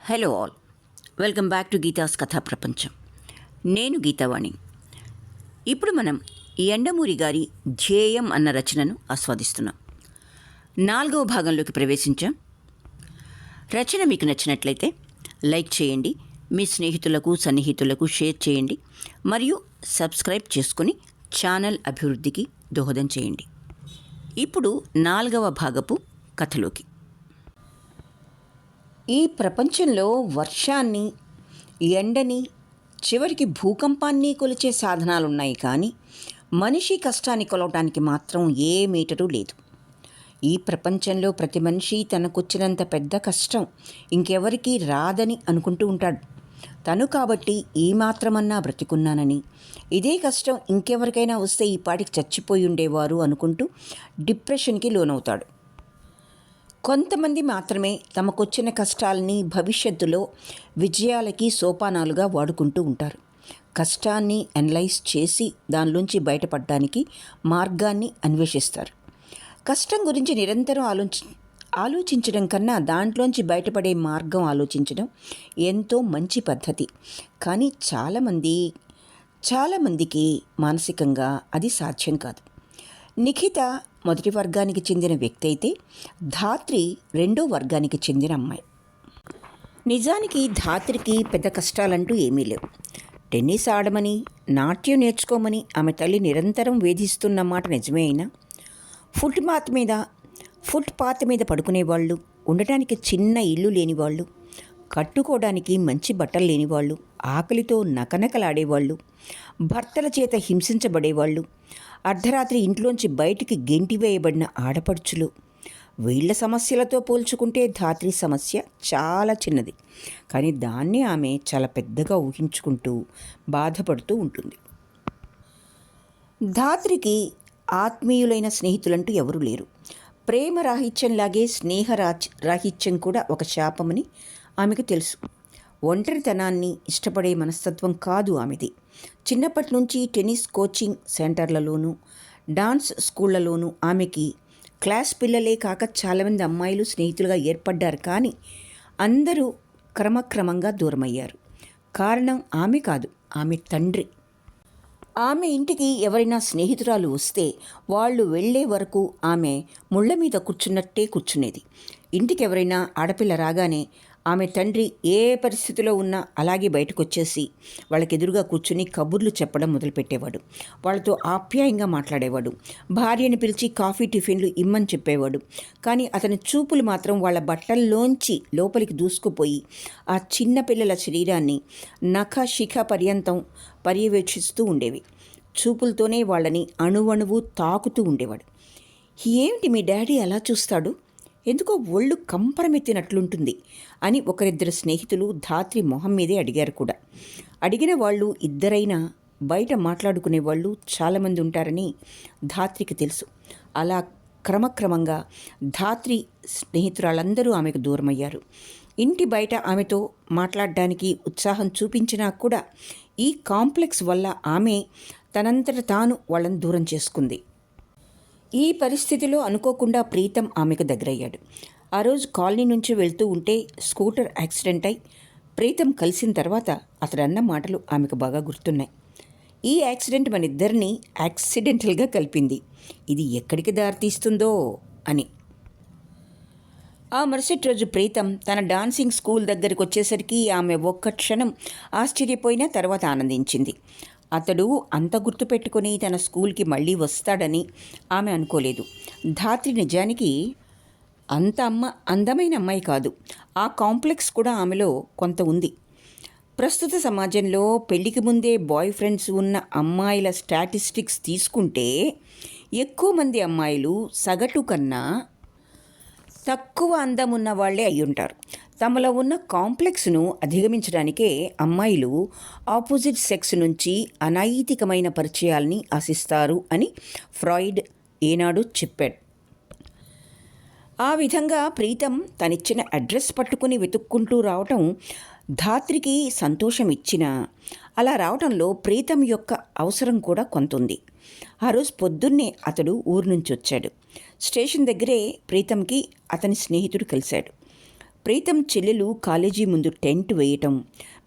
Hello all, welcome back to Geetha's కథా ప్రపంచం. నేను గీతావాణి. ఇప్పుడు మనం యండమూరి గారి ధ్యేయం అన్న రచనను ఆస్వాదిస్తున్నాం. 4వ భాగంలోకి ప్రవేశించాం. రచన మీకు నచ్చినట్లయితే లైక్ చేయండి, మీ స్నేహితులకు సన్నిహితులకు షేర్ చేయండి మరియు సబ్స్క్రైబ్ చేసుకుని ఛానల్ అభివృద్ధికి దోహదం చేయండి. ఇప్పుడు 4వ భాగపు కథలోకి. ఈ ప్రపంచంలో వర్షాన్ని, ఎండని, చివరికి భూకంపాన్ని కొలిచే సాధనాలున్నాయి, కానీ మనిషి కష్టాన్ని కొలవటానికి మాత్రం ఏ మీటరు లేదు. ఈ ప్రపంచంలో ప్రతి మనిషి తనకొచ్చినంత పెద్ద కష్టం ఇంకెవరికీ రాదని అనుకుంటూ ఉంటాడు. తను కాబట్టి ఈ మాత్రమన్నా బ్రతికున్నానని, ఇదే కష్టం ఇంకెవరికైనా వస్తే ఈ పాటికి చచ్చిపోయి ఉండేవారు అనుకుంటూ డిప్రెషన్కి లోనవుతాడు. కొంతమంది మాత్రమే తమకొచ్చిన కష్టాలని భవిష్యత్తులో విజయాలకి సోపానాలుగా వాడుకుంటూ ఉంటారు. కష్టాన్ని అనలైజ్ చేసి దానిలోంచి బయటపడడానికి మార్గాన్ని అన్వేషిస్తారు. కష్టం గురించి నిరంతరం ఆలోచించడం కన్నా దాంట్లోంచి బయటపడే మార్గం ఆలోచించడం ఎంతో మంచి పద్ధతి. కానీ చాలామందికి మానసికంగా అది సాధ్యం కాదు. నిఖిత మొదటి వర్గానికి చెందిన వ్యక్తి అయితే ధాత్రి రెండో వర్గానికి చెందిన అమ్మాయి. నిజానికి ధాత్రికి పెద్ద కష్టాలంటూ ఏమీ లేవు. టెన్నిస్ ఆడమని, నాట్యం నేర్చుకోమని ఆమె తల్లి నిరంతరం వేధిస్తున్న మాట నిజమే అయినా, ఫుట్పాత్ మీద పడుకునేవాళ్ళు, ఉండటానికి చిన్న ఇల్లు లేనివాళ్ళు, కట్టుకోవడానికి మంచి బట్టలు లేనివాళ్ళు, ఆకలితో నకనకలాడేవాళ్ళు, భర్తల చేత హింసించబడేవాళ్ళు, అర్ధరాత్రి ఇంట్లోంచి బయటికి గెంటివేయబడిన ఆడపడుచులు, వీళ్ల సమస్యలతో పోల్చుకుంటే ధాత్రి సమస్య చాలా చిన్నది. కానీ దాన్ని ఆమె చాలా పెద్దగా ఊహించుకుంటూ బాధపడుతూ ఉంటుంది. ధాత్రికి ఆత్మీయులైన స్నేహితులంటూ ఎవరూ లేరు. ప్రేమ రాహిత్యంలాగే రాహిత్యం కూడా ఒక శాపమని ఆమెకు తెలుసు. ఒంటరితనాన్ని ఇష్టపడే మనస్తత్వం కాదు ఆమెది. చిన్నప్పటి నుంచి టెన్నిస్ కోచింగ్ సెంటర్లలోనూ, డాన్స్ స్కూళ్లలోనూ ఆమెకి క్లాస్ పిల్లలే కాక చాలామంది అమ్మాయిలు స్నేహితులుగా ఏర్పడ్డారు. కానీ అందరూ క్రమక్రమంగా దూరమయ్యారు. కారణం ఆమె కాదు, ఆమె తండ్రి. ఆమె ఇంటికి ఎవరైనా స్నేహితురాలు వస్తే వాళ్ళు వెళ్లే వరకు ఆమె ముళ్ళ మీద కూర్చున్నట్టే కూర్చునేది. ఇంటికి ఎవరైనా ఆడపిల్ల రాగానే ఆమె తండ్రి ఏ పరిస్థితిలో ఉన్నా అలాగే బయటకు వచ్చేసి వాళ్ళకి ఎదురుగా కూర్చుని కబుర్లు చెప్పడం మొదలుపెట్టేవాడు. వాళ్ళతో ఆప్యాయంగా మాట్లాడేవాడు. భార్యని పిలిచి కాఫీ టిఫిన్లు ఇమ్మని చెప్పేవాడు. కానీ అతని చూపులు మాత్రం వాళ్ళ బట్టల్లోంచి లోపలికి దూసుకుపోయి ఆ చిన్నపిల్లల శరీరాన్ని నఖశిఖ పర్యంతం పర్యవేక్షిస్తూ ఉండేవి. చూపులతోనే వాళ్ళని అణువణువు తాకుతూ ఉండేవాడు. ఏమిటి మీ డాడీ అలా చూస్తాడు, ఎందుకో ఒళ్ళు కంపరమెత్తినట్లుంటుంది అని ఒకరిద్దరు స్నేహితులు ధాత్రి మొహం మీదే అడిగారు కూడా. అడిగిన వాళ్ళు ఇద్దరైనా బయట మాట్లాడుకునే వాళ్ళు చాలామంది ఉంటారని ధాత్రికి తెలుసు. అలా క్రమక్రమంగా ధాత్రి స్నేహితురాళ్ళందరూ ఆమెకు దూరమయ్యారు. ఇంటి బయట ఆమెతో మాట్లాడడానికి ఉత్సాహం చూపించినా కూడా ఈ కాంప్లెక్స్ వల్ల ఆమె తనంతట తాను వాళ్ళని దూరం చేసుకుంది. ఈ పరిస్థితిలో అనుకోకుండా ప్రీతం ఆమెకు దగ్గరయ్యాడు. ఆ రోజు కాలనీ నుంచి వెళ్తూ ఉంటే స్కూటర్ యాక్సిడెంట్ అయి ప్రీతం కలిసిన తర్వాత అతడన్న మాటలు ఆమెకు బాగా గుర్తున్నాయి. ఈ యాక్సిడెంట్ మన ఇద్దరిని యాక్సిడెంటల్గా కలిపింది, ఇది ఎక్కడికి దారితీస్తుందో అని. ఆ మరుసటి రోజు ప్రీతం తన డాన్సింగ్ స్కూల్ దగ్గరికి వచ్చేసరికి ఆమె ఒక్క క్షణం ఆశ్చర్యపోయినా తర్వాత ఆనందించింది. అతడు అంత గుర్తుపెట్టుకుని తన స్కూల్కి మళ్ళీ వస్తాడని ఆమె అనుకోలేదు. ధాత్రి నిజానికి అంత అందమైన అమ్మాయి కాదు. ఆ కాంప్లెక్స్ కూడా ఆమెలో కొంత ఉంది. ప్రస్తుత సమాజంలో పెళ్లికి ముందే బాయ్ ఫ్రెండ్స్ ఉన్న అమ్మాయిల స్టాటిస్టిక్స్ తీసుకుంటే ఎక్కువ మంది అమ్మాయిలు సగటు కన్నా తక్కువ అందం ఉన్న వాళ్లే అయ్యుంటారు. తమలో ఉన్న కాంప్లెక్స్ను అధిగమించడానికే అమ్మాయిలు ఆపోజిట్ సెక్స్ నుంచి అనైతికమైన పరిచయాల్ని ఆశిస్తారు అని ఫ్రాయిడ్ ఏనాడు చెప్పాడు. ఆ విధంగా ప్రీతం తనిచ్చిన అడ్రస్ పట్టుకుని వెతుక్కుంటూ రావటం ధాత్రికి సంతోషం ఇచ్చినా, అలా రావటంలో ప్రీతం యొక్క అవసరం కూడా కొంతుంది. ఆ రోజు పొద్దున్నే అతడు ఊరు నుంచి వచ్చాడు. స్టేషన్ దగ్గరే ప్రీతంకి అతని స్నేహితుడు కలిశాడు. ప్రీతం చెల్లెలు కాలేజీ ముందు టెంట్ వేయటం,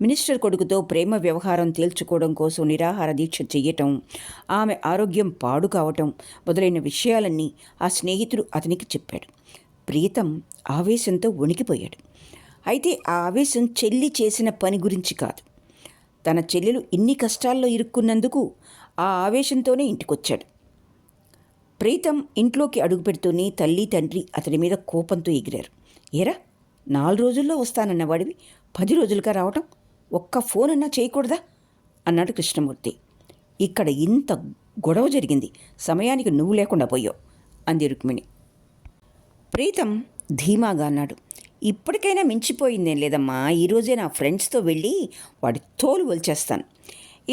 మినిస్టర్ కొడుకుతో ప్రేమ వ్యవహారం తేల్చుకోవడం కోసం నిరాహార దీక్ష చెయ్యటం, ఆమె ఆరోగ్యం పాడు కావటం మొదలైన విషయాలన్నీ ఆ స్నేహితుడు అతనికి చెప్పాడు. ప్రీతం ఆవేశంతో వణికిపోయాడు. అయితే ఆ ఆవేశం చెల్లి చేసిన పని గురించి కాదు. తన చెల్లెలు ఇన్ని కష్టాల్లో ఇరుక్కున్నందుకు ఆ ఆవేశంతోనే ఇంటికొచ్చాడు. ప్రీతం ఇంట్లోకి అడుగుపెడుతూనే తల్లి తండ్రి అతడి మీద కోపంతో ఎగిరారు. ఏరా, 4 రోజుల్లో వస్తానన్న వాడివి 10 రోజులుగా రావటం, ఒక్క ఫోన్ అన్నా చేయకూడదా అన్నాడు కృష్ణమూర్తి. ఇక్కడ ఇంత గొడవ జరిగింది, సమయానికి నువ్వు లేకుండా పోయావు అంది రుక్మిణి. ప్రీతం ధీమాగా అన్నాడు. ఇప్పటికైనా మించిపోయిందేం లేదమ్మా, ఈరోజే నా ఫ్రెండ్స్తో వెళ్ళి వాడి తోలు వలిచేస్తాను.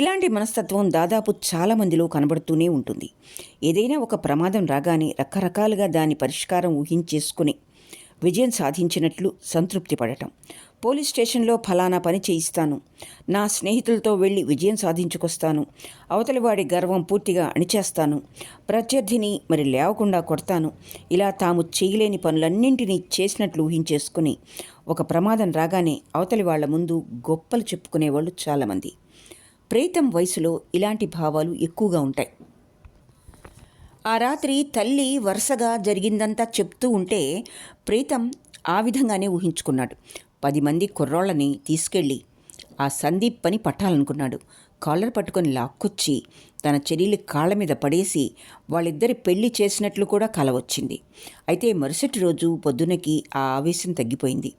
ఇలాంటి మనస్తత్వం దాదాపు చాలామందిలో కనబడుతూనే ఉంటుంది. ఏదైనా ఒక ప్రమాదం రాగానే రకరకాలుగా దాని పరిష్కారం ఊహించేసుకుని విజయం సాధించినట్లు సంతృప్తి పడటం. పోలీస్ స్టేషన్లో ఫలానా పని చేయిస్తాను, నా స్నేహితులతో వెళ్ళి విజయం సాధించుకొస్తాను, అవతలి వాడి గర్వం పూర్తిగా అణిచేస్తాను, ప్రత్యర్థిని మరి లేవకుండా కొడతాను, ఇలా తాము చేయలేని పనులన్నింటినీ చేసినట్లు ఊహించేసుకుని ఒక ప్రమాదం రాగానే అవతలి వాళ్ల ముందు గొప్పలు చెప్పుకునేవాళ్ళు చాలామంది. ప్రీతం వయసులో ఇలాంటి భావాలు ఎక్కువగా ఉంటాయి. ఆ రాత్రి తల్లి వరుసగా జరిగిందంతా చెప్తూ ఉంటే ప్రీతం ఆ విధంగానే ఊహించుకున్నాడు. 10 మంది కుర్రోళ్ళని తీసుకెళ్ళి ఆ సందీప్ పని పట్టాలనుకున్నాడు. కాలర్ పట్టుకొని లాక్కొచ్చి తన చెల్లెలి కాళ్ళ మీద పడేసి వాళ్ళిద్దరి పెళ్లి చేసినట్లు కూడా కల వచ్చింది. అయితే మరుసటి రోజు పొద్దునకి ఆ ఆవేశం తగ్గిపోయింది.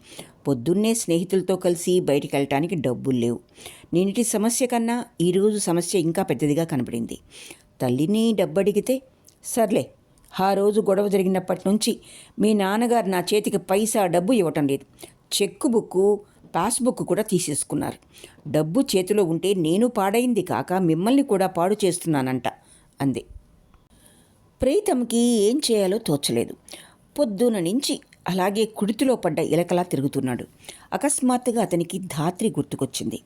పొద్దున్నే స్నేహితులతో కలిసి బయటికి వెళ్ళటానికి డబ్బులు లేవు. నిన్నటి సమస్య కన్నా ఈరోజు సమస్య ఇంకా పెద్దదిగా కనబడింది. తల్లిని డబ్బడిగితే, సర్లే, ఆ రోజు గొడవ జరిగినప్పటి నుంచి మీ నాన్నగారు నా చేతికి పైసా డబ్బు ఇవ్వటం లేదు, చెక్కు బుక్కు పాస్బుక్ కూడా తీసేసుకున్నారు. డబ్బు చేతిలో ఉంటే నేను పాడైంది కాక మిమ్మల్ని కూడా పాడు చేస్తున్నానంట అంది. ప్రీతంకి ఏం చేయాలో తోచలేదు. పొద్దున నుంచి అలాగే కుడితిలో పడ్డ ఇలకలా తిరుగుతున్నాడు. అకస్మాత్తుగా అతనికి ధాత్రి గుర్తుకొచ్చింది.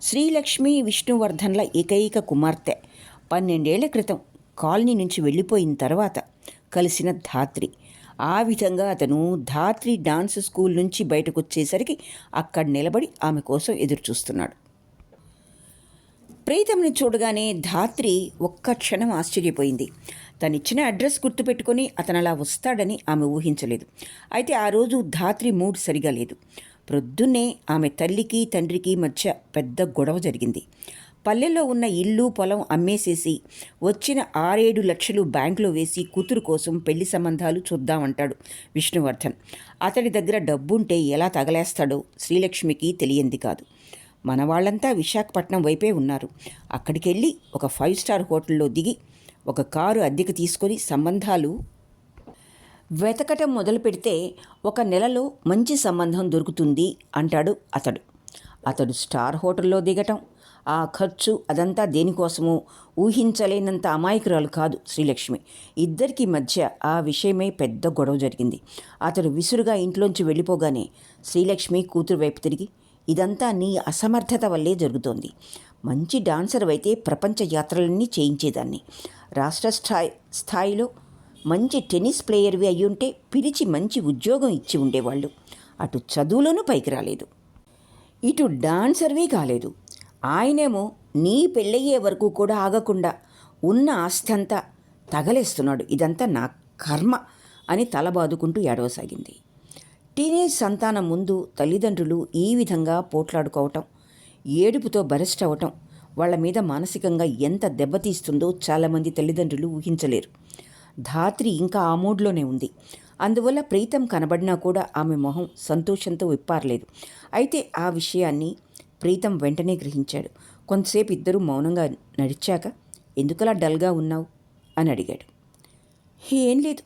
శ్రీలక్ష్మి విష్ణువర్ధన్ల ఏకైక కుమార్తె 12 ఏళ్ల క్రితం కాలనీ నుంచి వెళ్ళిపోయిన తర్వాత కలిసిన ధాత్రి. ఆ విధంగా అతను ధాత్రి డాన్స్ స్కూల్ నుంచి బయటకు వచ్చేసరికి అక్కడ నిలబడి ఆమె కోసం ఎదురుచూస్తున్నాడు. ప్రీతంని చూడగానే ధాత్రి ఒక్క క్షణం ఆశ్చర్యపోయింది. తనిచ్చిన అడ్రస్ గుర్తుపెట్టుకొని అతను అలా వస్తాడని ఆమె ఊహించలేదు. అయితే ఆ రోజు ధాత్రి మూడ్ సరిగా లేదు. ప్రొద్దున్నే ఆమె తల్లికి తండ్రికి మధ్య పెద్ద గొడవ జరిగింది. పల్లెల్లో ఉన్న ఇల్లు పొలం అమ్మేసేసి వచ్చిన 6-7 లక్షలు బ్యాంకులో వేసి కూతురు కోసం పెళ్లి సంబంధాలు చూద్దామంటాడు విష్ణువర్ధన్. అతడి దగ్గర డబ్బుంటే ఎలా తగలేస్తాడో శ్రీలక్ష్మికి తెలియంది కాదు. మన వాళ్ళంతా విశాఖపట్నం వైపే ఉన్నారు. అక్కడికి వెళ్ళి ఒక 5 స్టార్ హోటల్లో దిగి ఒక కారు అద్దెకు తీసుకొని సంబంధాలు వెతకటం మొదలు పెడితే 1 నెలలో మంచి సంబంధం దొరుకుతుంది అంటాడు అతడు స్టార్ హోటల్లో దిగటం, ఆ ఖర్చు అదంతా దేనికోసమో ఊహించలేనంత అమాయకురాలు కాదు శ్రీలక్ష్మి. ఇద్దరికి మధ్య ఆ విషయమై పెద్ద గొడవ జరిగింది. అతడు విసురుగా ఇంట్లోంచి వెళ్ళిపోగానే శ్రీలక్ష్మి కూతురు వైపు తిరిగి, ఇదంతా నీ అసమర్థత వల్లే జరుగుతోంది. మంచి డాన్సర్ అయితే ప్రపంచ యాత్రలన్నీ చేయించేదాన్ని. రాష్ట్ర స్థాయిలో మంచి టెన్నిస్ ప్లేయర్వి అయ్యుంటే పిలిచి మంచి ఉద్యోగం ఇచ్చి ఉండేవాళ్ళు. అటు చదువులోనూ పైకి రాలేదు, ఇటు డాన్సర్వే కాలేదు. ఆయనేమో నీ పెళ్ళయ్యే వరకు కూడా ఆగకుండా ఉన్న ఆస్తి అంతా తగలేస్తున్నాడు. ఇదంతా నా కర్మ అని తలబాదుకుంటూ ఏడవసాగింది. టీనేజ్ సంతానం ముందు తల్లిదండ్రులు ఈ విధంగా పోట్లాడుకోవటం, ఏడుపుతో బరెస్ట్ అవ్వటం వాళ్ళ మీద మానసికంగా ఎంత దెబ్బతీస్తుందో చాలామంది తల్లిదండ్రులు ఊహించలేరు. ధాత్రి ఇంకా ఆ మూడ్లోనే ఉంది. అందువల్ల ప్రీతం కనబడినా కూడా ఆమె మొహం సంతోషంతో విప్పారలేదు. అయితే ఆ విషయాన్ని ప్రీతం వెంటనే గ్రహించాడు. కొంతసేపు ఇద్దరూ మౌనంగా నడిచాక, ఎందుకలా డల్గా ఉన్నావు అని అడిగాడు. ఏం లేదు,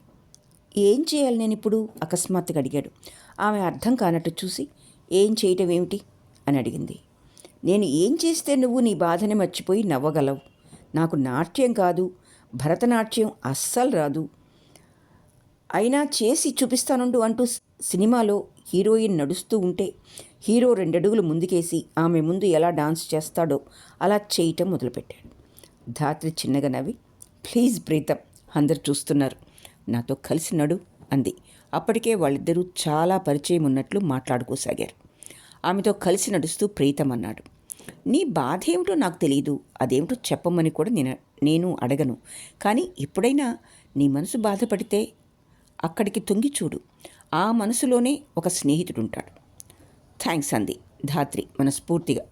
ఏం చేయాలి నేను ఇప్పుడు అకస్మాత్తుగా అడిగాడు. ఆమె అర్థం కానట్టు చూసి, ఏం చేయటం ఏమిటి అని అడిగింది. నేను ఏం చేస్తే నువ్వు నీ బాధని మర్చిపోయి నవ్వగలవు? నాకు నాట్యం కాదు, భరతనాట్యం అస్సలు రాదు, అయినా చేసి చూపిస్తానుండు అంటూ సినిమాలో హీరోయిన్ నడుస్తూ ఉంటే హీరో 2 అడుగులు ముందుకేసి ఆమె ముందు ఎలా డాన్స్ చేస్తాడో అలా చేయటం మొదలుపెట్టాడు. ధాత్రి చిన్నగా నవ్వి, ప్లీజ్ ప్రీతం, అందరు చూస్తున్నారు, నాతో కలిసి నడు అంది. అప్పటికే వాళ్ళిద్దరూ చాలా పరిచయం ఉన్నట్లు మాట్లాడుకోసాగారు. ఆమెతో కలిసి నడుస్తూ ప్రీతం అన్నాడు, నీ బాధ ఏమిటో నాకు తెలియదు, అదేమిటో చెప్పమని కూడా నేను అడగను. కానీ ఎప్పుడైనా నీ మనసు బాధపడితే అక్కడికి తొంగి చూడు, ఆ మనసులోనే ఒక స్నేహితుడుంటాడు. థ్యాంక్స్ అంది ధాత్రి మనస్ఫూర్తిగా.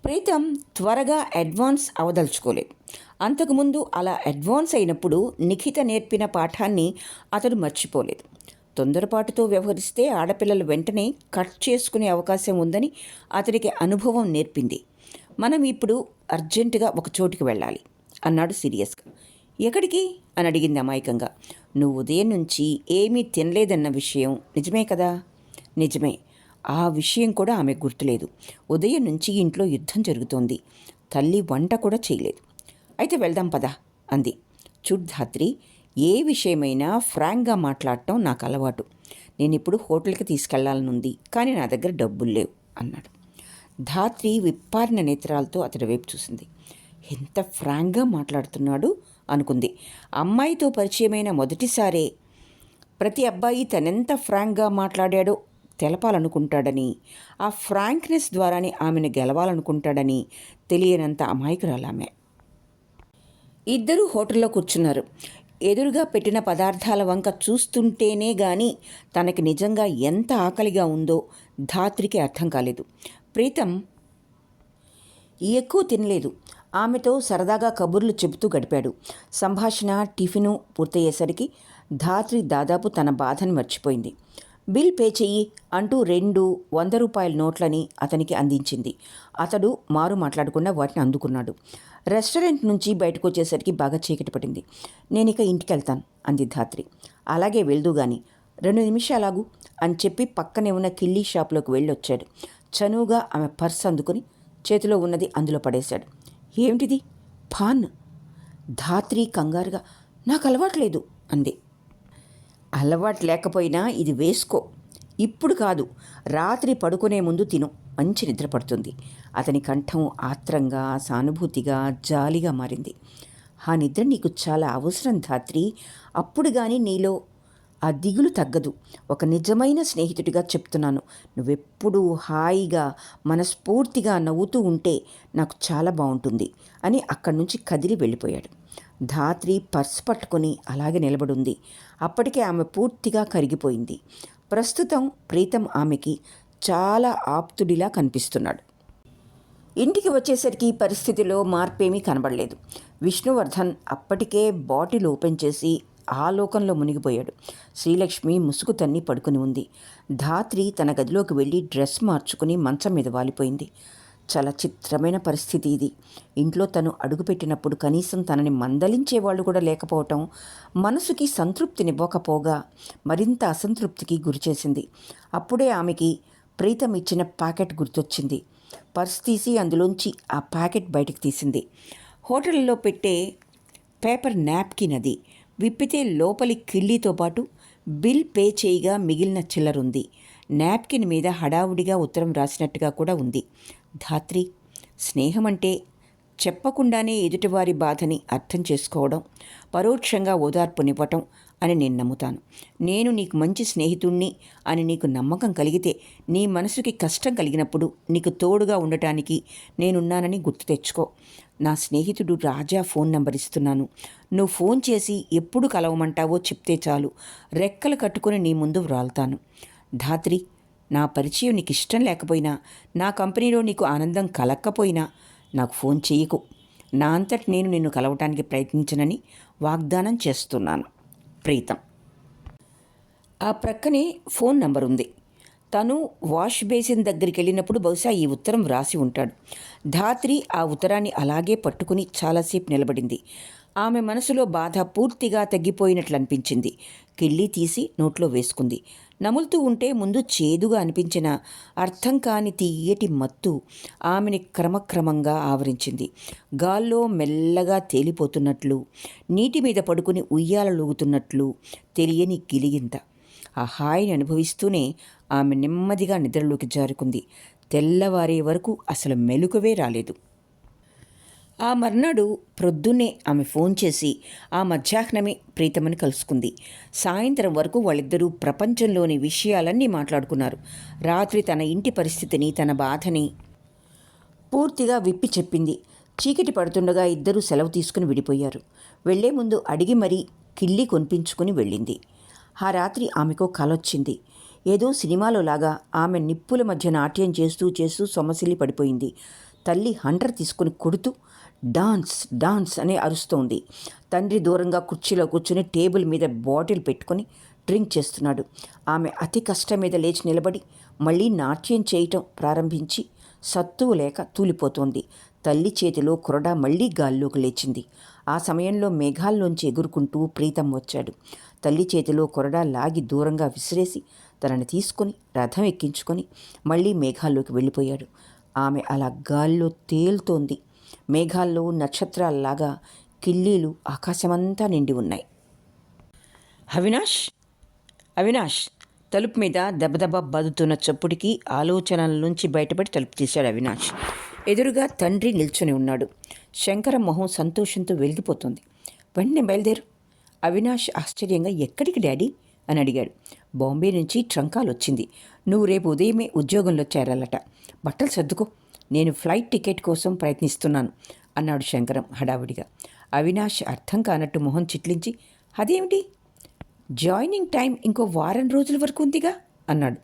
ప్రీతం త్వరగా అడ్వాన్స్ అవదలుచుకోలేదు. అంతకుముందు అలా అడ్వాన్స్ అయినప్పుడు నిఖిత నేర్పిన పాఠాన్ని అతడు మర్చిపోలేదు. తొందరపాటుతో వ్యవహరిస్తే ఆడపిల్లలు వెంటనే కట్ చేసుకునే అవకాశం ఉందని అతడికి అనుభవం నేర్పింది. మనం ఇప్పుడు అర్జెంటుగా ఒక చోటుకి వెళ్ళాలి అన్నాడు సీరియస్గా. ఎక్కడికి అని అడిగింది అమాయకంగా. నువ్వు ఉదయం నుంచి ఏమీ తినలేదన్న విషయం నిజమే కదా? నిజమే. ఆ విషయం కూడా ఆమెకు గుర్తులేదు. ఉదయం నుంచి ఇంట్లో యుద్ధం జరుగుతోంది. తల్లి వంట కూడా చేయలేదు. అయితే వెళ్దాం పదా అంది. చూడు ధాత్రి, ఏ విషయమైనా ఫ్రాంక్గా మాట్లాడటం నాకు అలవాటు. నేను ఇప్పుడు హోటల్కి తీసుకెళ్లాలనుంది, కానీ నా దగ్గర డబ్బులు లేవు అన్నాడు. ధాత్రి విప్పారిన నేత్రాలతో అతడి వైపు చూసింది. ఎంత ఫ్రాంక్గా మాట్లాడుతున్నాడు అనుకుంది. అమ్మాయితో పరిచయమైన మొదటిసారే ప్రతి అబ్బాయి తనెంత ఫ్రాంక్గా మాట్లాడాడో తెలపాలనుకుంటాడని, ఆ ఫ్రాంక్నెస్ ద్వారానే ఆమెను గెలవాలనుకుంటాడని తెలియనంత అమాయకురాలామె. ఇద్దరూ హోటల్లో కూర్చున్నారు. ఎదురుగా పెట్టిన పదార్థాల వంక చూస్తుంటేనే గాని తనకి నిజంగా ఎంత ఆకలిగా ఉందో ధాత్రికి అర్థం కాలేదు. ప్రీతం ఎక్కువ తినలేదు. ఆమెతో సరదాగా కబుర్లు చెబుతూ గడిపాడు. సంభాషణ, టిఫిను పూర్తయ్యేసరికి ధాత్రి దాదాపు తన బాధను మర్చిపోయింది. బిల్ పే చెయ్యి అంటూ 2 100 రూపాయల నోట్లని అతనికి అందించింది. అతడు మారు మాట్లాడకుండా వాటిని అందుకున్నాడు. రెస్టారెంట్ నుంచి బయటకు వచ్చేసరికి బాగా చీకటి పడింది. నేనిక ఇంటికి వెళ్తాను అంది ధాత్రి. అలాగే వెళ్దూ గాని 2 నిమిషాలాగు అని చెప్పి పక్కనే ఉన్న కిల్లీ షాప్లోకి వెళ్ళొచ్చాడు. చనువుగా ఆమె పర్స్ అందుకుని చేతిలో ఉన్నది అందులో పడేశాడు. ఏమిటిది? పాన్. ధాత్రి కంగారుగా, నాకు అలవాట్లేదు అంది. అలవాటు లేకపోయినా ఇది వేసుకో. ఇప్పుడు కాదు, రాత్రి పడుకునే ముందు తిను, మంచి నిద్ర పడుతుంది. అతని కంఠం ఆత్రంగా, సానుభూతిగా, జాలిగా మారింది. ఆ నిద్ర నీకు చాలా అవసరం ధాత్రి. అప్పుడు కానీ నీలో ఆ దిగులు తగ్గదు. ఒక నిజమైన స్నేహితుడిగా చెప్తున్నాను. నువ్వెప్పుడూ హాయిగా మనస్ఫూర్తిగా నవ్వుతూ ఉంటే నాకు చాలా బాగుంటుంది అని అక్కడి నుంచి కదిలి వెళ్ళిపోయాడు. ధాత్రి పర్స్ పట్టుకొని అలాగే నిలబడింది. అప్పటికే ఆమె పూర్తిగా కరిగిపోయింది. ప్రస్తుతం ప్రీతం ఆమెకి చాలా ఆప్తుడిలా కనిపిస్తున్నాడు. ఇంటికి వచ్చేసరికి పరిస్థితిలో మార్పేమీ కనబడలేదు. విష్ణువర్ధన్ అప్పటికే బాటిల్ ఓపెన్ చేసి ఆ లోకంలో మునిగిపోయాడు. శ్రీలక్ష్మి ముసుగు తన్ని పడుకుని ఉంది. ధాత్రి తన గదిలోకి వెళ్ళి డ్రెస్ మార్చుకుని మంచం మీద వాలిపోయింది. చాలా చిత్రమైన పరిస్థితి ఇది. ఇంట్లో తను అడుగుపెట్టినప్పుడు కనీసం తనని మందలించేవాళ్ళు కూడా లేకపోవటం మనసుకి సంతృప్తినివ్వకపోగా మరింత అసంతృప్తికి గురిచేసింది. అప్పుడే ఆమెకి ప్రీతం ఇచ్చిన ప్యాకెట్ గుర్తొచ్చింది. పర్స్ తీసి అందులోంచి ఆ ప్యాకెట్ బయటకు తీసింది. హోటల్లో పెట్టే పేపర్ నాప్కిన్ అది. విప్పితే లోపలి కిళ్ళీతో పాటు బిల్ పే చేయగా మిగిలిన చిల్లరుంది. నాప్కిన్ మీద హడావుడిగా ఉత్తరం రాసినట్టుగా కూడా ఉంది. ధాత్రి, స్నేహం అంటే చెప్పకుండానే ఎదుటివారి బాధని అర్థం చేసుకోవడం, పరోక్షంగా ఓదార్పునివ్వటం అని నేను నమ్ముతాను. నేను నీకు మంచి స్నేహితుణ్ణి అని నీకు నమ్మకం కలిగితే, నీ మనసుకి కష్టం కలిగినప్పుడు నీకు తోడుగా ఉండటానికి నేనున్నానని గుర్తు తెచ్చుకో. నా స్నేహితుడు రాజా ఫోన్ నంబర్ ఇస్తున్నాను. నువ్వు ఫోన్ చేసి ఎప్పుడు కలవమంటావో చెప్తే చాలు, రెక్కలు కట్టుకుని నీ ముందు వ్రాలుతాను. ధాత్రి, నా పరిచయం నీకు ఇష్టం లేకపోయినా, నా కంపెనీలో నీకు ఆనందం కలక్కపోయినా నాకు ఫోన్ చేయకు. నా అంతటి నేను నిన్ను కలవటానికి ప్రయత్నించనని వాగ్దానం చేస్తున్నాను. ప్రీతం. ఆ ప్రక్కనే ఫోన్ నంబర్ ఉంది. తను వాష్ బేసిన్ దగ్గరికి వెళ్ళినప్పుడు బహుశా ఈ ఉత్తరం వ్రాసి ఉంటాడు. ధాత్రి ఆ ఉత్తరాన్ని అలాగే పట్టుకుని చాలాసేపు నిలబడింది. ఆమె మనసులో బాధ పూర్తిగా తగ్గిపోయినట్లు అనిపించింది. కిళ్ళీ తీసి నోట్లో వేసుకుంది. నములుతూ ఉంటే ముందు చేదుగా అనిపించిన అర్థం కాని తీయటి మత్తు ఆమెని క్రమక్రమంగా ఆవరించింది. గాల్లో మెల్లగా తేలిపోతున్నట్లు, నీటి మీద పడుకుని ఉయ్యాలలూగుతున్నట్లు తెలియని గిలిగింత. ఆ హాయిని అనుభవిస్తూనే ఆమె నెమ్మదిగా నిద్రలోకి జారుకుంది. తెల్లవారే వరకు అసలు మెలకువే రాలేదు. ఆ మర్నాడు ప్రొద్దున్నే ఆమె ఫోన్ చేసి ఆ మధ్యాహ్నమే ప్రీతమని కలుసుకుంది. సాయంత్రం వరకు వాళ్ళిద్దరూ ప్రపంచంలోని విషయాలన్నీ మాట్లాడుకున్నారు. రాత్రి తన ఇంటి పరిస్థితిని, తన బాధని పూర్తిగా విప్పి చెప్పింది. చీకటి పడుతుండగా ఇద్దరూ సెలవు తీసుకుని విడిపోయారు. వెళ్లే ముందు అడిగి మరీ కిళ్ళి కొనిపించుకుని వెళ్ళింది. ఆ రాత్రి ఆమెకో కలొచ్చింది. ఏదో సినిమాలో లాగా ఆమె నిప్పుల మధ్య నాట్యం చేస్తూ చేస్తూ సొమ్మసిల్లి పడిపోయింది. తల్లి హంటర్ తీసుకుని కొడుతూ డాన్స్ డాన్స్ అని అరుస్తోంది. తండ్రి దూరంగా కుర్చీలో కూర్చుని టేబుల్ మీద బాటిల్ పెట్టుకుని డ్రింక్ చేస్తున్నాడు. ఆమె అతి కష్టం మీద లేచి నిలబడి మళ్ళీ నాట్యం చేయటం ప్రారంభించి సత్తువు లేక తూలిపోతోంది. తల్లి చేతిలో కొరడా మళ్లీ గాల్లోకి లేచింది. ఆ సమయంలో మేఘాల్లోంచి ఎగురుకుంటూ ప్రీతం వచ్చాడు. తల్లి చేతిలో కొరడా లాగి దూరంగా విసిరేసి తనని తీసుకుని రథం ఎక్కించుకొని మళ్లీ మేఘాల్లోకి వెళ్ళిపోయాడు. ఆమె అలా గాల్లో తేలుతోంది. మేఘాల్లో నక్షత్రాల్లాగా కిళ్ళీలు ఆకాశమంతా నిండి ఉన్నాయి. అవినాష్ అవినాష్ తలుపు మీద దెబ్బదెబ్బ బదుతున్న చప్పుడికి ఆలోచనల నుంచి బయటపడి తలుపు తీశాడు అవినాష్. ఎదురుగా తండ్రి నిల్చొని ఉన్నాడు. శంకరం మొహం సంతోషంతో వెలిగిపోతుంది. వెంటనే బయలుదేరు. అవినాష్ ఆశ్చర్యంగా ఎక్కడికి డాడీ అని అడిగాడు. బాంబే నుంచి ట్రంకాలు వచ్చింది. నువ్వు రేపు ఉదయమే ఉద్యోగంలో చేరాలట. బట్టలు సర్దుకో, నేను ఫ్లైట్ టికెట్ కోసం ప్రయత్నిస్తున్నాను అన్నాడు శంకరం హడావుడిగా. అవినాష్ అర్థం కానట్టు మొహం చిట్లించి, అదేమిటి, జాయినింగ్ టైం ఇంకో వారం రోజుల వరకు ఉందిగా అన్నాడు.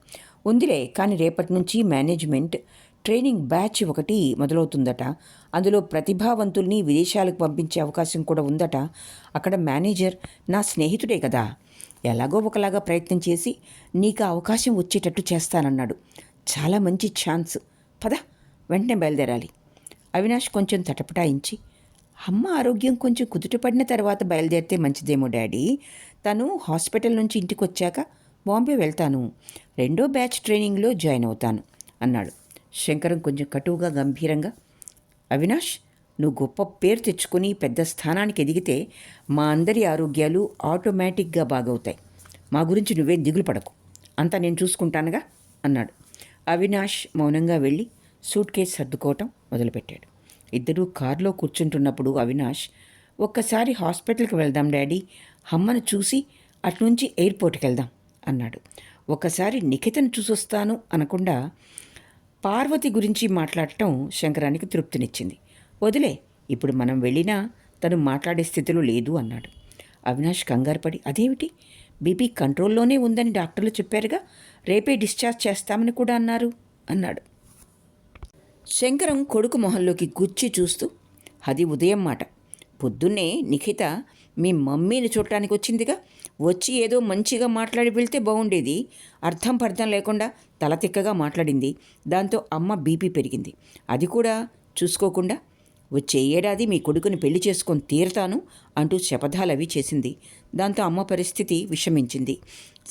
ఉందిలే, కానీ రేపటి నుంచి మేనేజ్మెంట్ ట్రైనింగ్ బ్యాచ్ ఒకటి మొదలవుతుందట. అందులో ప్రతిభావంతుల్ని విదేశాలకు పంపించే అవకాశం కూడా ఉందట. అక్కడ మేనేజర్ నా స్నేహితుడే కదా, ఎలాగో ఒకలాగా ప్రయత్నం చేసి నీకు ఆ అవకాశం వచ్చేటట్టు చేస్తానన్నాడు. చాలా మంచి ఛాన్స్, పద వెంటనే బయలుదేరాలి. అవినాష్ కొంచెం తటపటాయించి, అమ్మ ఆరోగ్యం కొంచెం కుదుటపడిన తర్వాత బయలుదేరితే మంచిదేమో డాడీ. తను హాస్పిటల్ నుంచి ఇంటికి వచ్చాక బాంబే వెళ్తాను. 2వ బ్యాచ్ ట్రైనింగ్లో జాయిన్ అవుతాను అన్నాడు. శంకరం కొంచెం కటువుగా గంభీరంగా, అవినాష్, నువ్వు గొప్ప పేరు తెచ్చుకుని పెద్ద స్థానానికి ఎదిగితే మా అందరి ఆరోగ్యాలు ఆటోమేటిక్గా బాగవుతాయి. మా గురించి నువ్వేం దిగులు పడకు, అంతా నేను చూసుకుంటానుగా అన్నాడు. అవినాష్ మౌనంగా వెళ్ళి సూట్ కేసు సర్దుకోవటం మొదలుపెట్టాడు. ఇద్దరూ కారులో కూర్చుంటున్నప్పుడు అవినాష్, ఒక్కసారి హాస్పిటల్కి వెళ్దాం డాడీ, అమ్మను చూసి అట్నుంచి ఎయిర్పోర్ట్కి వెళ్దాం అన్నాడు. ఒకసారి నిఖితను చూసొస్తాను అనకుండా పార్వతి గురించి మాట్లాడటం శంకరానికి తృప్తినిచ్చింది. వదిలే, ఇప్పుడు మనం వెళ్ళినా తను మాట్లాడే స్థితిలో లేదు అన్నాడు. అవినాష్ కంగారుపడి, అదేమిటి, బీపీ కంట్రోల్లోనే ఉందని డాక్టర్లు చెప్పారుగా, రేపే డిశ్చార్జ్ చేస్తామని కూడా అన్నారు అన్నాడు. శంకరం కొడుకు మొహంలోకి గుచ్చి చూస్తూ, అది ఉదయం మాట. పొద్దున్నే నిఖిత మీ మమ్మీని చూడటానికి వచ్చిందిగా, వచ్చి ఏదో మంచిగా మాట్లాడి వెళ్తే బాగుండేది. అర్థం పర్థం లేకుండా తల తిక్కగా మాట్లాడింది. దాంతో అమ్మ బీపీ పెరిగింది. అది కూడా చూసుకోకుండా వచ్చే ఏడాది మీ కొడుకుని పెళ్లి చేసుకొని తీరతాను అంటూ శపథాలవి చేసింది. దాంతో అమ్మ పరిస్థితి విషమించింది.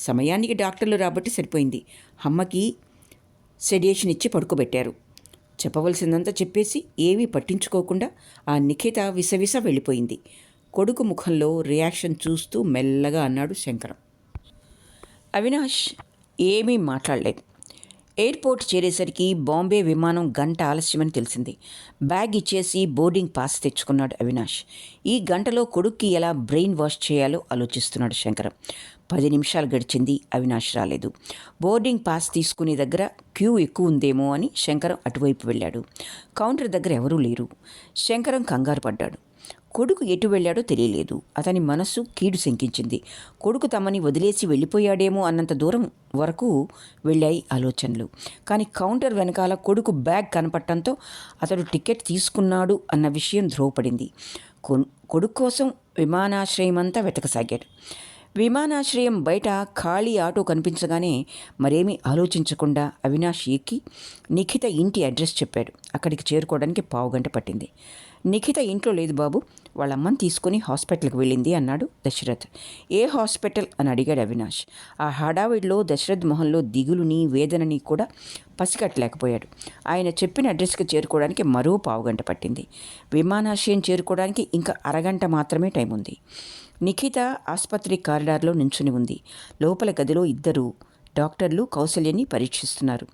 సమయానికి డాక్టర్లు రాబట్టి సరిపోయింది. అమ్మకి సెడేషన్ ఇచ్చి పడుకోబెట్టారు. చెప్పవలసిందంతా చెప్పేసి ఏమీ పట్టించుకోకుండా ఆ నిఖిత విసవిస వెళ్ళిపోయింది. కొడుకు ముఖంలో రియాక్షన్ చూస్తూ మెల్లగా అన్నాడు శంకరం. అవినాష్ ఏమీ మాట్లాడలేదు. ఎయిర్పోర్ట్ చేరేసరికి బాంబే విమానం గంట ఆలస్యమని తెలిసింది. బ్యాగ్ ఇచ్చేసి బోర్డింగ్ పాస్ తెచ్చుకున్నాడు అవినాష్. ఈ గంటలో కొడుక్కి ఎలా బ్రెయిన్ వాష్ చేయాలో ఆలోచిస్తున్నాడు శంకరం. 10 నిమిషాలు గడిచింది, అవినాష్ రాలేదు. బోర్డింగ్ పాస్ తీసుకునే దగ్గర క్యూ ఎక్కువ ఉందేమో అని శంకరం అటువైపు వెళ్ళాడు. కౌంటర్ దగ్గర ఎవరూ లేరు. శంకరం కంగారు పడ్డాడు. కొడుకు ఎటు వెళ్ళాడో తెలియలేదు. అతని మనస్సు కీడు శంకించింది. కొడుకు తమని వదిలేసి వెళ్ళిపోయాడేమో అన్నంత దూరం వరకు వెళ్ళాయి ఆలోచనలు. కానీ కౌంటర్ వెనకాల కొడుకు బ్యాగ్ కనపడటంతో అతడు టికెట్ తీసుకున్నాడు అన్న విషయం ధ్రువపడింది. కొడుకు కోసం విమానాశ్రయమంతా వెతకసాగాడు. విమానాశ్రయం బయట ఖాళీ ఆటో కనిపించగానే మరేమీ ఆలోచించకుండా అవినాష్ ఎక్కి నిఖిత ఇంటి అడ్రస్ చెప్పాడు. అక్కడికి చేరుకోవడానికి 15 గంట పట్టింది. నిఖిత ఇంట్లో లేదు బాబు, వాళ్ళ అమ్మని తీసుకుని హాస్పిటల్కి వెళ్ళింది అన్నాడు దశరథ్. ఏ హాస్పిటల్ అని అడిగాడు అవినాష్. ఆ హడావిడిలో దశరథ్ మొహంలో దిగులుని వేదనని కూడా పసిగట్టలేకపోయాడు. ఆయన చెప్పిన అడ్రస్కి చేరుకోవడానికి మరో 15 గంట పట్టింది. విమానాశ్రయం చేరుకోవడానికి ఇంకా అరగంట మాత్రమే టైం ఉంది. నిఖిత ఆసుపత్రి కారిడార్లో నించుని ఉంది. లోపల గదిలో ఇద్దరు డాక్టర్లు కౌసల్యని పరీక్షిస్తున్నారు.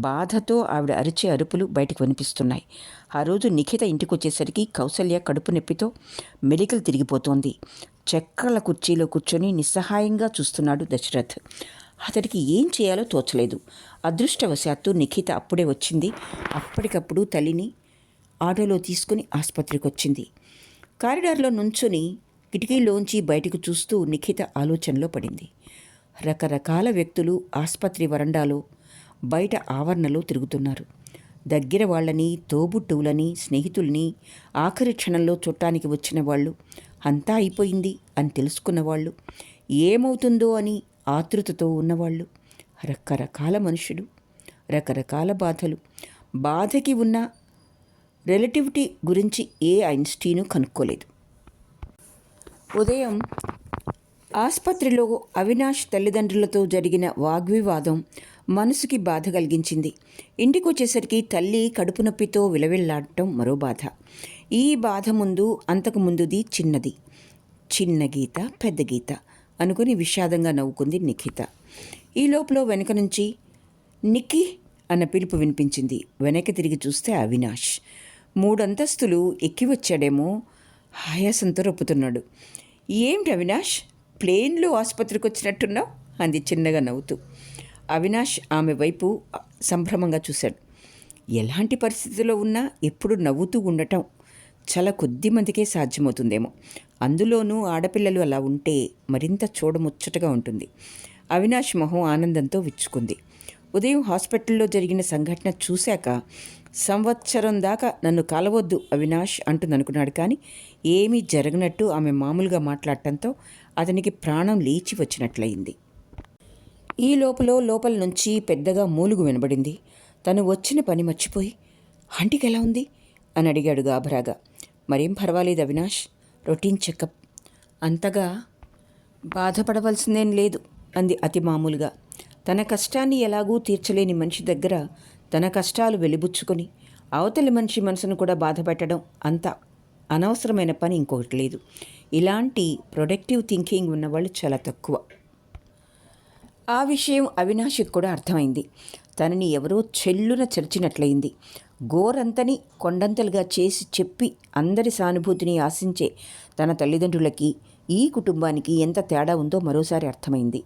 బాధతో ఆవిడ అరిచే అరుపులు బయటకు వినిపిస్తున్నాయి. ఆ రోజు నిఖిత ఇంటికొచ్చేసరికి కౌసల్య కడుపు నొప్పితో మెలికలు తిరిగిపోతోంది. చక్రాల కుర్చీలో కూర్చొని నిస్సహాయంగా చూస్తున్నాడు దశరథ్. అతడికి ఏం చేయాలో తోచలేదు. అదృష్టవశాత్తు నిఖిత అప్పుడే వచ్చింది. అప్పటికప్పుడు తల్లిని ఆటోలో తీసుకుని ఆసుపత్రికి వచ్చింది. కారిడార్లో నుంచుని కిటికీలోంచి బయటకు చూస్తూ నిఖిత ఆలోచనలో పడింది. రకరకాల వ్యక్తులు ఆసుపత్రి వరండాలో, బయట ఆవరణలో తిరుగుతున్నారు. దగ్గర వాళ్ళని, తోబుట్టువులని, స్నేహితుల్ని, ఆఖరి క్షణంలో చుట్టానికి వచ్చిన వాళ్ళు, అంతా అయిపోయింది అని తెలుసుకున్నవాళ్ళు, ఏమవుతుందో అని ఆతృతతో ఉన్నవాళ్ళు, రకరకాల మనుషులు, రకరకాల బాధలు. బాధకి ఉన్న రిలేటివిటీ గురించి ఏ ఐన్స్టీను కనుక్కోలేదు. ఉదయం ఆసుపత్రిలో అవినాష్ తల్లిదండ్రులతో జరిగిన వాగ్వివాదం మనసుకి బాధ కలిగించింది. ఇంటికొచ్చేసరికి తల్లి కడుపు నొప్పితో విలవిల్లాడటం మరో బాధ. ఈ బాధ ముందు అంతకు ముందుది చిన్నది. చిన్న గీత పెద్ద గీత అనుకుని విషాదంగా నవ్వుకుంది నిఖిత. ఈ లోపల వెనక నుంచి నిక్కీ అన్న పిలుపు వినిపించింది. వెనక్కి తిరిగి చూస్తే అవినాష్ 3 అంతస్తులు ఎక్కి వచ్చాడేమో, ఆయాసంతో రొప్పుతున్నాడు. ఏమిటి అవినాష్, ప్లేన్లో ఆసుపత్రికి వచ్చినట్టున్నావు అంది చిన్నగా నవ్వుతూ. అవినాష్ ఆమె వైపు సంభ్రమంగా చూశాడు. ఎలాంటి పరిస్థితిలో ఉన్నా ఎప్పుడు నవ్వుతూ ఉండటం చాలా కొద్ది మందికే సాధ్యమవుతుందేమో. అందులోనూ ఆడపిల్లలు అలా ఉంటే మరింత చూడముచ్చటగా ఉంటుంది. అవినాష్ మొహం ఆనందంతో విచ్చుకుంది. ఉదయం హాస్పిటల్లో జరిగిన సంఘటన చూశాక సంవత్సరం దాకా నన్ను కలవద్దు అవినాష్ అంటుందనుకున్నాడు. కానీ ఏమీ జరగనట్టు ఆమె మామూలుగా మాట్లాడటంతో అతనికి ప్రాణం లేచి వచ్చినట్లయింది. ఈ లోపల నుంచి పెద్దగా మూలుగు వినబడింది. తను వచ్చిన పని మర్చిపోయి ఆంటీకి ఎలా ఉంది అని అడిగాడు గాభరాగా. మరేం పర్వాలేదు అవినాష్, రొటీన్ చెకప్, అంతగా బాధపడవలసిందేం లేదు అంది అతి మామూలుగా. తన కష్టాన్ని ఎలాగూ తీర్చలేని మనిషి దగ్గర తన కష్టాలు వెలిబుచ్చుకొని అవతలి మనిషి మనసును కూడా బాధ పెట్టడం అంత అనవసరమైన పని ఇంకొకటి లేదు. ఇలాంటి ప్రొడక్టివ్ థింకింగ్ ఉన్నవాళ్ళు చాలా తక్కువ. ఆ విషయం అవినాష్కి కూడా అర్థమైంది. తనని ఎవరో చెల్లున చరిచినట్లయింది. గోరంతని కొండంతలుగా చేసి చెప్పి అందరి సానుభూతిని ఆశించే తన తల్లిదండ్రులకి ఈ కుటుంబానికి ఎంత తేడా ఉందో మరోసారి అర్థమైంది.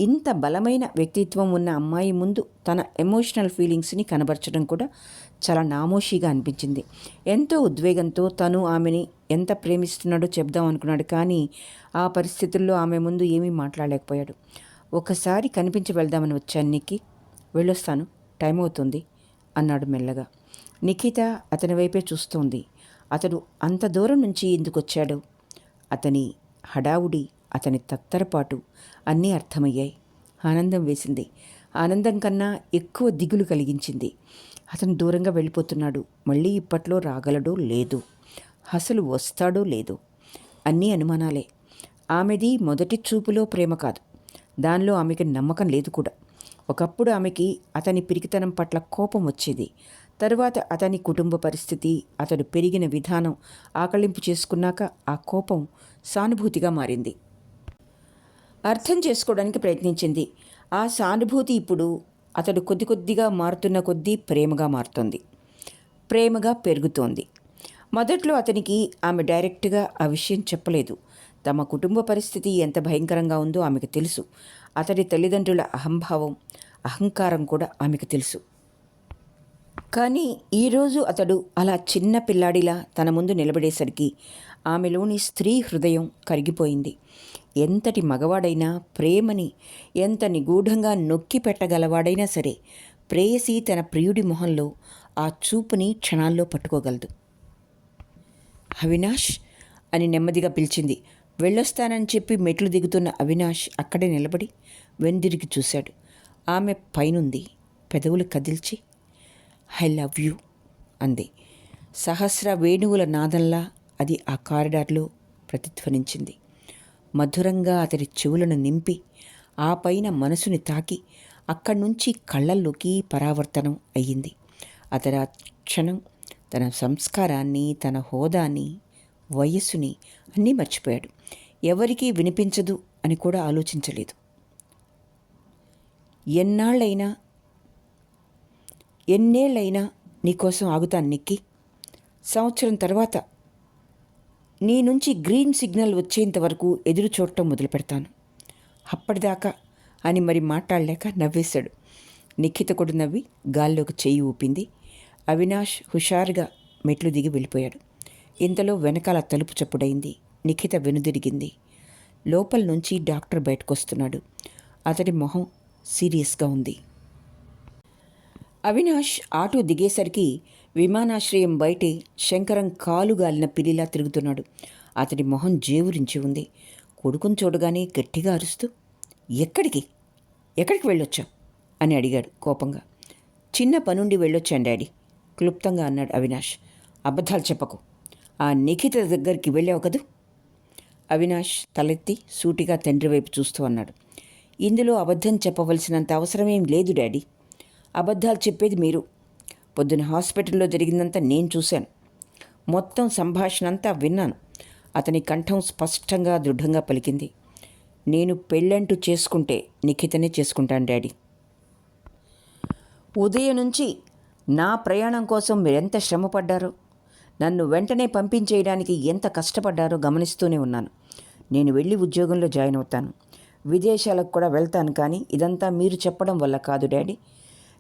ఇంత బలమైన వ్యక్తిత్వం ఉన్న అమ్మాయి ముందు తన ఎమోషనల్ ఫీలింగ్స్ని కనబరచడం కూడా చాలా నామోషిగా అనిపించింది. ఎంతో ఉద్వేగంతో తను ఆమెని ఎంత ప్రేమిస్తున్నాడో చెప్దాం అనుకున్నాడు. కానీ ఆ పరిస్థితుల్లో ఆమె ముందు ఏమీ మాట్లాడలేకపోయాడు. ఒకసారి కనిపించి వెళ్దామని వచ్చాను నిక్కి, వెళ్ళొస్తాను, టైం అవుతుంది అన్నాడు మెల్లగా. నిఖిత అతని వైపే చూస్తోంది. అతడు అంత దూరం నుంచి ఎందుకు వచ్చాడో, అతని హడావుడి, అతని తత్తరపాటు అన్నీ అర్థమయ్యాయి. ఆనందం వేసింది. ఆనందం కన్నా ఎక్కువ దిగులు కలిగించింది. అతను దూరంగా వెళ్ళిపోతున్నాడు. మళ్ళీ ఇప్పట్లో రాగలడో లేదో, అసలు వస్తాడో లేదో, అన్నీ అనుమానాలే. ఆమెది మొదటి చూపులో ప్రేమ కాదు, దానిలో ఆమెకి నమ్మకం లేదు కూడా. ఒకప్పుడు ఆమెకి అతని పిరికితనం పట్ల కోపం వచ్చేది. తరువాత అతని కుటుంబ పరిస్థితి, అతడు పెరిగిన విధానం ఆకళింపు చేసుకున్నాక ఆ కోపం సానుభూతిగా మారింది. అర్థం చేసుకోవడానికి ప్రయత్నించింది. ఆ సానుభూతి ఇప్పుడు అతడు కొద్ది కొద్దిగా మారుతున్న కొద్దీ ప్రేమగా మారుతోంది, ప్రేమగా పెరుగుతోంది. మొదట్లో అతనికి ఆమె డైరెక్ట్గా ఆ విషయం చెప్పలేదు. తమ కుటుంబ పరిస్థితి ఎంత భయంకరంగా ఉందో ఆమెకు తెలుసు. అతడి తల్లిదండ్రుల అహంభావం, అహంకారం కూడా ఆమెకు తెలుసు. కానీ ఈరోజు అతడు అలా చిన్న పిల్లాడిలా తన ముందు నిలబడేసరికి ఆమెలోని స్త్రీ హృదయం కరిగిపోయింది. ఎంతటి మగవాడైనా ప్రేమని ఎంత నిగూఢంగా నొక్కి పెట్టగలవాడైనా సరే, ప్రేయసి తన ప్రియుడి మొహంలో ఆ చూపుని క్షణాల్లో పట్టుకోగలదు. అవినాష్ అని నెమ్మదిగా పిలిచింది. వెళ్ళొస్తానని చెప్పి మెట్లు దిగుతున్న అవినాష్ అక్కడే నిలబడి వెనుదిరిగి చూశాడు. ఆమె పైనుంది. పెదవులు కదిల్చి ఐ లవ్ యూ అంది. సహస్ర వేణువుల నాదంలా అది ఆ కారిడార్లో ప్రతిధ్వనించింది. మధురంగా అతడి చెవులను నింపి ఆ పైన మనసుని తాకి అక్కడి నుంచి కళ్ళల్లోకి పరావర్తనం అయ్యింది. అతడు ఆ క్షణం తన సంస్కారాన్ని, తన హోదాని, వయస్సుని అన్నీ మర్చిపోయాడు. ఎవరికీ వినిపించదు అని కూడా ఆలోచించలేదు. ఎన్నేళ్ళైనా నీకోసం ఆగుతాను నిక్కి. సంవత్సరం తర్వాత నీ నుంచి గ్రీన్ సిగ్నల్ వచ్చేంత వరకు ఎదురు చూడటం మొదలు పెడతాను. అప్పటిదాకా అని మరి మాట్లాడలేక నవ్వేశాడు. నిఖిత కూడా నవ్వి గాల్లోకి చెయ్యి ఊపింది. అవినాష్ హుషారుగా మెట్లు దిగి వెళ్ళిపోయాడు. ఇంతలో వెనకాల తలుపు చప్పుడైంది. నిఖిత వెనుదిరిగింది. లోపల నుంచి డాక్టర్ బయటకొస్తున్నాడు. అతడి మొహం సీరియస్గా ఉంది. అవినాష్ ఆటో దిగేసరికి విమానాశ్రయం బయటే శంకరం కాలుగాలిన పిల్లిలా తిరుగుతున్నాడు. అతడి మొహం జేవురించి ఉంది. కొడుకుని చూడగానే గట్టిగా అరుస్తూ, ఎక్కడికి వెళ్ళొచ్చావు అని అడిగాడు కోపంగా. చిన్న పనుండి వెళ్ళొచ్చాను డాడీ, క్లుప్తంగా అన్నాడు అవినాష్. అబద్ధాలు చెప్పకు. ఆ నిఖిత దగ్గరికి వెళ్ళావు కదూ? అవినాష్ తలెత్తి సూటిగా తండ్రి వైపు చూస్తూ అన్నాడు. ఇందులో అబద్ధం చెప్పవలసినంత అవసరమేం లేదు డాడీ. అబద్ధాలు చెప్పేది మీరు. పొద్దున హాస్పిటల్లో జరిగిందంతా నేను చూశాను. మొత్తం సంభాషణ అంతా విన్నాను. అతని కంఠం స్పష్టంగా దృఢంగా పలికింది. నేను పెళ్ళంటూ చేసుకుంటే నిఖితనే చేసుకుంటాను డాడీ. ఉదయం నుంచి నా ప్రయాణం కోసం మీరెంత శ్రమపడ్డారో, నన్ను వెంటనే పంపించేయడానికి ఎంత కష్టపడ్డారో గమనిస్తూనే ఉన్నాను. నేను వెళ్ళి ఉద్యోగంలో జాయిన్ అవుతాను, విదేశాలకు కూడా వెళ్తాను. కానీ ఇదంతా మీరు చెప్పడం వల్ల కాదు డాడీ.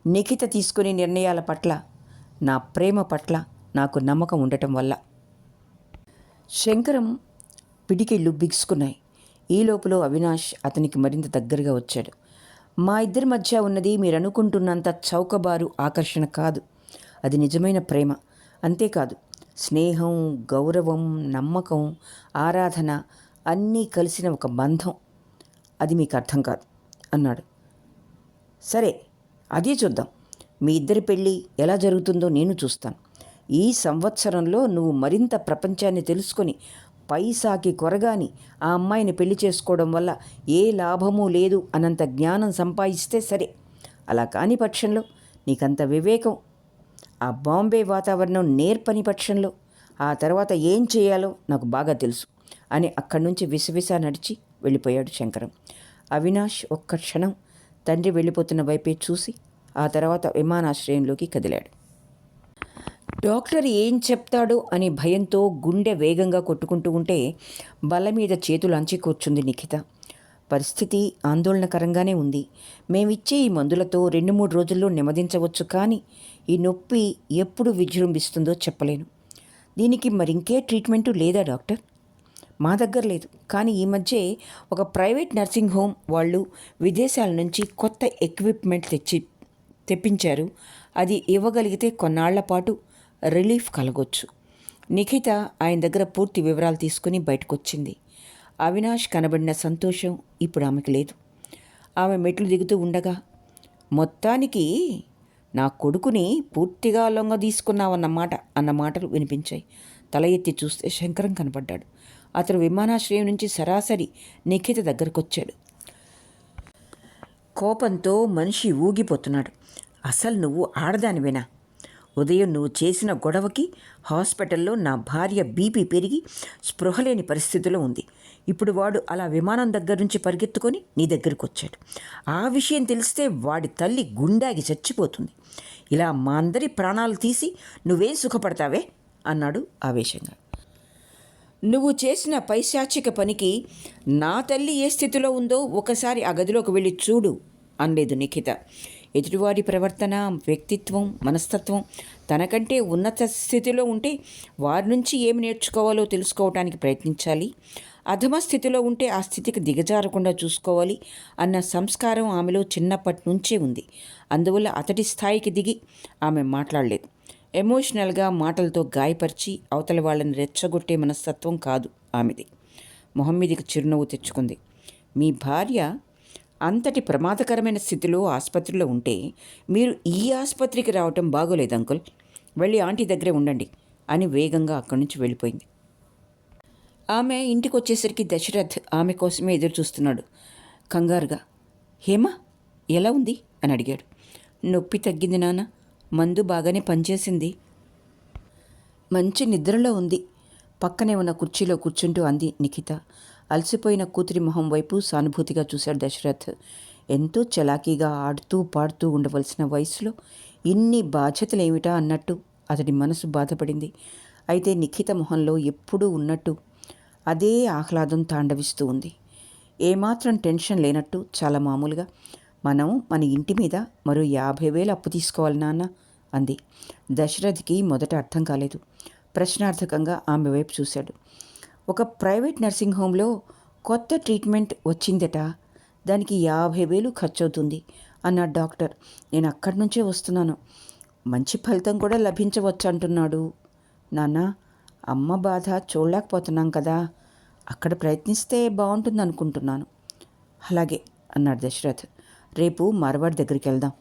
నిఖిత తీసుకునే నిర్ణయాల పట్ల, నా ప్రేమ పట్ల నాకు నమ్మకం ఉండటం వల్ల. శంకరం పిడికిళ్ళు బిగుసుకున్నాయి. ఈ లోపల అవినాష్ అతనికి మరింత దగ్గరగా వచ్చాడు. మా ఇద్దరి మధ్య ఉన్నది మీరు అనుకుంటున్నంత చౌకబారు ఆకర్షణ కాదు. అది నిజమైన ప్రేమ. అంతేకాదు, స్నేహం, గౌరవం, నమ్మకం, ఆరాధన అన్నీ కలిసిన ఒక బంధం. అది మీకు అర్థం కాదు అన్నాడు. సరే, అదే చూద్దాం. మీ ఇద్దరి పెళ్ళి ఎలా జరుగుతుందో నేను చూస్తాను. ఈ సంవత్సరంలో నువ్వు మరింత ప్రపంచాన్ని తెలుసుకొని పైసాకి కొరగాని ఆ అమ్మాయిని పెళ్లి చేసుకోవడం వల్ల ఏ లాభమూ లేదు అనంత జ్ఞానం సంపాదిస్తే సరే. అలా కాని పక్షంలో, నీకంత వివేకం, ఆ బాంబే వాతావరణం నేర్పని పక్షంలో ఆ తర్వాత ఏం చేయాలో నాకు బాగా తెలుసు అని అక్కడి నుంచి విసవిసా నడిచి వెళ్ళిపోయాడు శంకరం. అవినాష్ ఒక్క క్షణం తండ్రి వెళ్ళిపోతున్న వైపే చూసి ఆ తర్వాత విమానాశ్రయంలోకి కదిలాడు. డాక్టర్ ఏం చెప్తాడో అని భయంతో గుండె వేగంగా కొట్టుకుంటూ ఉంటే బల్ల మీద చేతులు అంచి కూర్చుంది నిఖిత. పరిస్థితి ఆందోళనకరంగానే ఉంది. మేమిచ్చే ఈ మందులతో 2-3 రోజుల్లో నెమ్మదించవచ్చు, కానీ ఈ నొప్పి ఎప్పుడు విజృంభిస్తుందో చెప్పలేను. దీనికి మరింకే ట్రీట్మెంటు లేదా డాక్టర్? మా దగ్గర లేదు, కానీ ఈ మధ్య ఒక ప్రైవేట్ నర్సింగ్ హోమ్ వాళ్ళు విదేశాల నుంచి కొత్త ఎక్విప్మెంట్ తెప్పించారు. అది ఇవ్వగలిగితే కొన్నాళ్ల పాటు రిలీఫ్ కలగొచ్చు. నిఖిత ఆయన దగ్గర పూర్తి వివరాలు తీసుకుని బయటకొచ్చింది. అవినాష్ కనబడిన సంతోషం ఇప్పుడు ఆమెకు లేదు. ఆమె మెట్లు దిగుతూ ఉండగా, మొత్తానికి నా కొడుకుని పూర్తిగా లొంగ తీసుకున్నావన్నమాట అన్న మాటలు వినిపించాయి. తల ఎత్తి చూస్తే శంకరం కనపడ్డాడు. అతను విమానాశ్రయం నుంచి సరాసరి నిఖిత దగ్గరకొచ్చాడు. కోపంతో మనిషి ఊగిపోతున్నాడు. అసలు నువ్వు ఆడదానివేనా? ఉదయం నువ్వు చేసిన గొడవకి హాస్పిటల్లో నా భార్య బీపీ పెరిగి స్పృహలేని పరిస్థితిలో ఉంది. ఇప్పుడు వాడు అలా విమానం దగ్గర నుంచి పరిగెత్తుకొని నీ దగ్గరికి వచ్చాడు. ఆ విషయం తెలిస్తే వాడి తల్లి గుండాగి చచ్చిపోతుంది. ఇలా మా అందరి ప్రాణాలు తీసి నువ్వేం సుఖపడతావే అన్నాడు ఆవేశంగా. నువ్వు చేసిన పైశాచిక పనికి నా తల్లి ఏ స్థితిలో ఉందో ఒకసారి ఆ గదిలోకి వెళ్ళి చూడు అనలేదు నిఖిత. ఎదుటివాడి ప్రవర్తన, వ్యక్తిత్వం, మనస్తత్వం తనకంటే ఉన్నత స్థితిలో ఉంటే వారి నుంచి ఏమి నేర్చుకోవాలో తెలుసుకోవటానికి ప్రయత్నించాలి. అధమ స్థితిలో ఉంటే ఆ స్థితికి దిగజారకుండా చూసుకోవాలి అన్న సంస్కారం ఆమెలో చిన్నప్పటి నుంచే ఉంది. అందువల్ల అతడి స్థాయికి దిగి ఆమె మాట్లాడలేదు. ఎమోషనల్గా మాటలతో గాయపరిచి అవతల వాళ్ళని రెచ్చగొట్టే మనస్తత్వం కాదు ఆమెది. మొహం మీదకి చిరునవ్వు తెచ్చుకుంది. మీ భార్య అంతటి ప్రమాదకరమైన స్థితిలో ఆసుపత్రిలో ఉంటే మీరు ఈ ఆసుపత్రికి రావటం బాగోలేదు అంకుల్. వెళ్ళి ఆంటీ దగ్గరే ఉండండి అని వేగంగా అక్కడి నుంచి వెళ్ళిపోయింది. ఆమె ఇంటికి వచ్చేసరికి దశరథ్ ఆమె కోసమే ఎదురు చూస్తున్నాడు. కంగారుగా, హేమా ఎలా ఉంది అని అడిగాడు. నొప్పి తగ్గింది నాన్న, మందు బాగానే పనిచేసింది. మంచి నిద్రలో ఉంది. పక్కనే ఉన్న కుర్చీలో కూర్చుంటూ అంది నిఖిత. అలసిపోయిన కూతురి మొహం వైపు సానుభూతిగా చూశాడు దశరథ్. ఎంతో చలాకీగా ఆడుతూ పాడుతూ ఉండవలసిన వయసులో ఇన్ని బాధ్యతలేమిటా అన్నట్టు అతడి మనసు బాధపడింది. అయితే నిఖిత మొహంలో ఎప్పుడూ ఉన్నట్టు అదే ఆహ్లాదం తాండవిస్తూ ఉంది. ఏమాత్రం టెన్షన్ లేనట్టు చాలా మామూలుగా, మనం మన ఇంటి మీద మరో 50,000 అప్పు తీసుకోవాలి నాన్న అంది. దశరథ్కి మొదట అర్థం కాలేదు. ప్రశ్నార్థకంగా ఆమె వైపు చూశాడు. ఒక ప్రైవేట్ నర్సింగ్ హోంలో కొత్త ట్రీట్మెంట్ వచ్చిందట, దానికి 50,000 ఖర్చవుతుంది అన్నాడు డాక్టర్. నేను అక్కడి నుంచే వస్తున్నాను. మంచి ఫలితం కూడా లభించవచ్చు అంటున్నాడు. నాన్న, అమ్మ బాధ చూడలేకపోతున్నాం కదా, అక్కడ ప్రయత్నిస్తే బాగుంటుంది అనుకుంటున్నాను. అలాగే అన్నాడు దశరథ్. రేపు మార్వాడి దగ్గరికి వెళ్దాం.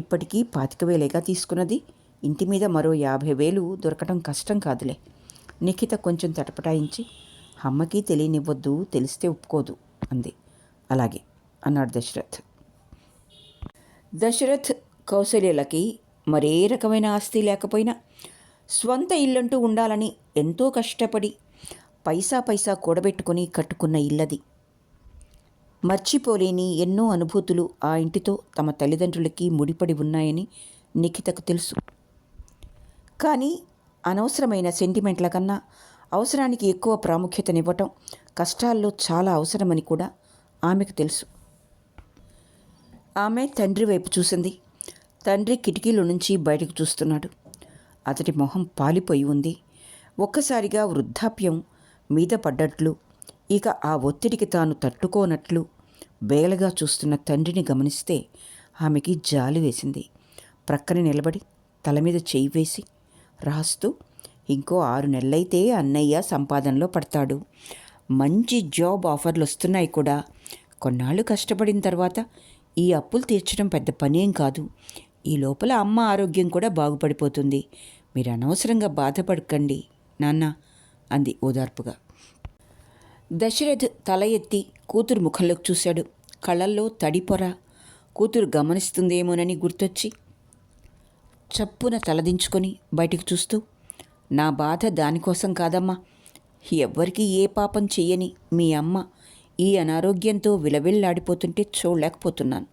ఇప్పటికీ 25,000 తీసుకున్నది, ఇంటి మీద మరో 50,000 దొరకటం కష్టం కాదులే. నిఖిత కొంచెం తటపటాయించి, అమ్మకి తెలియనివ్వద్దు, తెలిస్తే ఒప్పుకోదు అంది. అలాగే అన్నాడు దశరథ్. దశరథ్ కౌసల్యలకి మరే రకమైన ఆస్తి లేకపోయినా స్వంత ఇల్లంటూ ఉండాలని ఎంతో కష్టపడి పైసా కూడబెట్టుకుని కట్టుకున్న ఇల్లది. మర్చిపోలేని ఎన్నో అనుభూతులు ఆ ఇంటితో తమ తల్లిదండ్రులకి ముడిపడి ఉన్నాయని నిఖితకు తెలుసు. కానీ అనవసరమైన సెంటిమెంట్ల కన్నా అవసరానికి ఎక్కువ ప్రాముఖ్యతనివ్వటం కష్టాల్లో చాలా అవసరమని కూడా ఆమెకు తెలుసు. ఆమె తండ్రి వైపు చూసింది. తండ్రి కిటికీలో నుంచి బయటకు చూస్తున్నాడు. అతడి మొహం పాలిపోయి ఉంది. ఒక్కసారిగా వృద్ధాప్యం మీద పడ్డట్లు, ఇక ఆ ఒత్తిడికి తాను తట్టుకోనట్లు బేలగా చూస్తున్న తండ్రిని గమనిస్తే ఆమెకి జాలి వేసింది. ప్రక్కన నిలబడి తల మీద చెయ్యి వేసి రాస్తూ, ఇంకో 6 నెలలైతే అన్నయ్య సంపాదనలో పడతాడు. మంచి జాబ్ ఆఫర్లు వస్తున్నాయి కూడా. కొన్నాళ్ళు కష్టపడిన తర్వాత ఈ అప్పులు తీర్చడం పెద్ద పనేం కాదు. ఈ లోపల అమ్మ ఆరోగ్యం కూడా బాగుపడిపోతుంది. మీరు అనవసరంగా బాధపడకండి నాన్న అంది ఓదార్పుగా. దశరథ్ తల ఎత్తి కూతురు ముఖంలోకి చూశాడు. కళ్ళల్లో తడిపొర. కూతురు గమనిస్తుందేమోనని గుర్తొచ్చి చప్పున తలదించుకొని బయటికి చూస్తూ, నా బాధ దానికోసం కాదమ్మా. ఎవ్వరికీ ఏ పాపం చెయ్యని మీ అమ్మ ఈ అనారోగ్యంతో విలవిల్లాడిపోతుంటే చూడలేకపోతున్నాను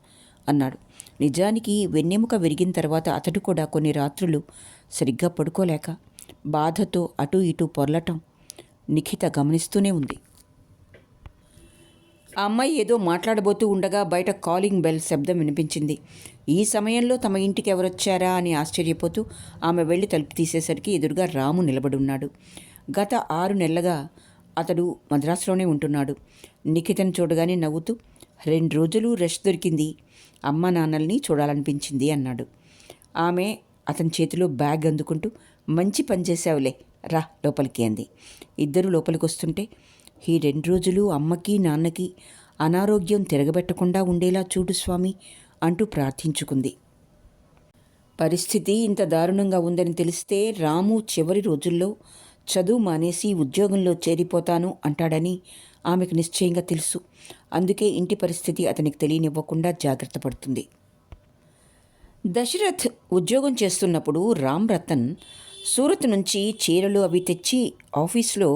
అన్నాడు. నిజానికి వెన్నెముక విరిగిన తర్వాత అతడు కూడా కొన్ని రాత్రులు సరిగ్గా పడుకోలేక బాధతో అటూ ఇటూ పొర్లటం నిఖిత గమనిస్తూనే ఉంది. ఆ అమ్మాయి ఏదో మాట్లాడబోతూ ఉండగా బయట కాలింగ్ బెల్ శబ్దం వినిపించింది. ఈ సమయంలో తమ ఇంటికి ఎవరొచ్చారా అని ఆశ్చర్యపోతూ ఆమె వెళ్ళి తలుపు తీసేసరికి ఎదురుగా రాము నిలబడున్నాడు. గత 6 నెలలుగా అతడు మద్రాసులోనే ఉంటున్నాడు. నిఖితను చూడగానే నవ్వుతూ, 2 రోజులు రెస్ట్ దొరికింది, అమ్మ నాన్నల్ని చూడాలనిపించింది అన్నాడు. ఆమె అతని చేతిలో బ్యాగ్ అందుకుంటూ, మంచి పని చేసావులే, రా లోపలికి అంది. ఇద్దరు లోపలికి వస్తుంటే, ఈ 2 రోజులు అమ్మకి నాన్నకి అనారోగ్యం తిరగబెట్టకుండా ఉండేలా చూడు స్వామి అంటూ ప్రార్థించుకుంది. పరిస్థితి ఇంత దారుణంగా ఉందని తెలిస్తే రాము చివరి రోజుల్లో చదువు మానేసి ఉద్యోగంలో చేరిపోతాను అంటాడని ఆమెకు నిశ్చయంగా తెలుసు. అందుకే ఇంటి పరిస్థితి అతనికి తెలియనివ్వకుండా జాగ్రత్త పడుతుంది. దశరథ్ ఉద్యోగం చేస్తున్నప్పుడు రామ్ రతన్ సూరత్ నుంచి చీరలు అవి తెచ్చి ఆఫీస్లో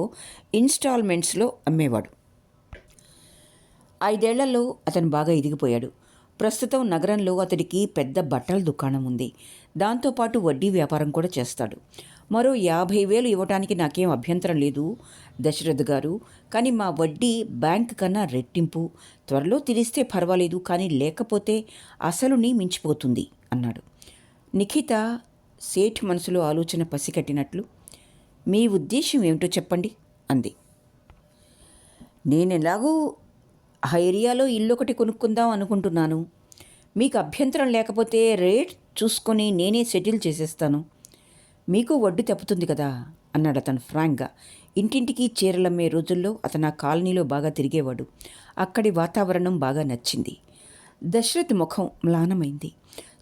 ఇన్స్టాల్మెంట్స్లో అమ్మేవాడు. 5 ఏళ్లలో అతను బాగా ఎదిగిపోయాడు. ప్రస్తుతం నగరంలో అతడికి పెద్ద బట్టల దుకాణం ఉంది. దాంతోపాటు వడ్డీ వ్యాపారం కూడా చేస్తాడు. మరో 50,000 ఇవ్వటానికి నాకేం అభ్యంతరం లేదు దశరథ్ గారు, కానీ మా వడ్డీ బ్యాంక్ కన్నా రెట్టింపు. త్వరలో తీరిస్తే పర్వాలేదు, కానీ లేకపోతే అసలుని మించిపోతుంది అన్నాడు. నిఖిత సేఠ్ మనసులో ఆలోచన పసికట్టినట్లు, మీ ఉద్దేశం ఏమిటో చెప్పండి అంది. నేనెలాగూ ఆ ఏరియాలో ఇల్లు ఒకటి కొనుక్కుందాం అనుకుంటున్నాను. మీకు అభ్యంతరం లేకపోతే రేట్ చూసుకొని నేనే సెటిల్ చేసేస్తాను. మీకు వడ్డీ తప్పుతుంది కదా అన్నాడు అతను ఫ్రాంక్గా. ఇంటింటికి చీరలమ్మే రోజుల్లో అతను ఆ కాలనీలో బాగా తిరిగేవాడు. అక్కడి వాతావరణం బాగా నచ్చింది. దశరథ్ ముఖం మ్లానమైంది.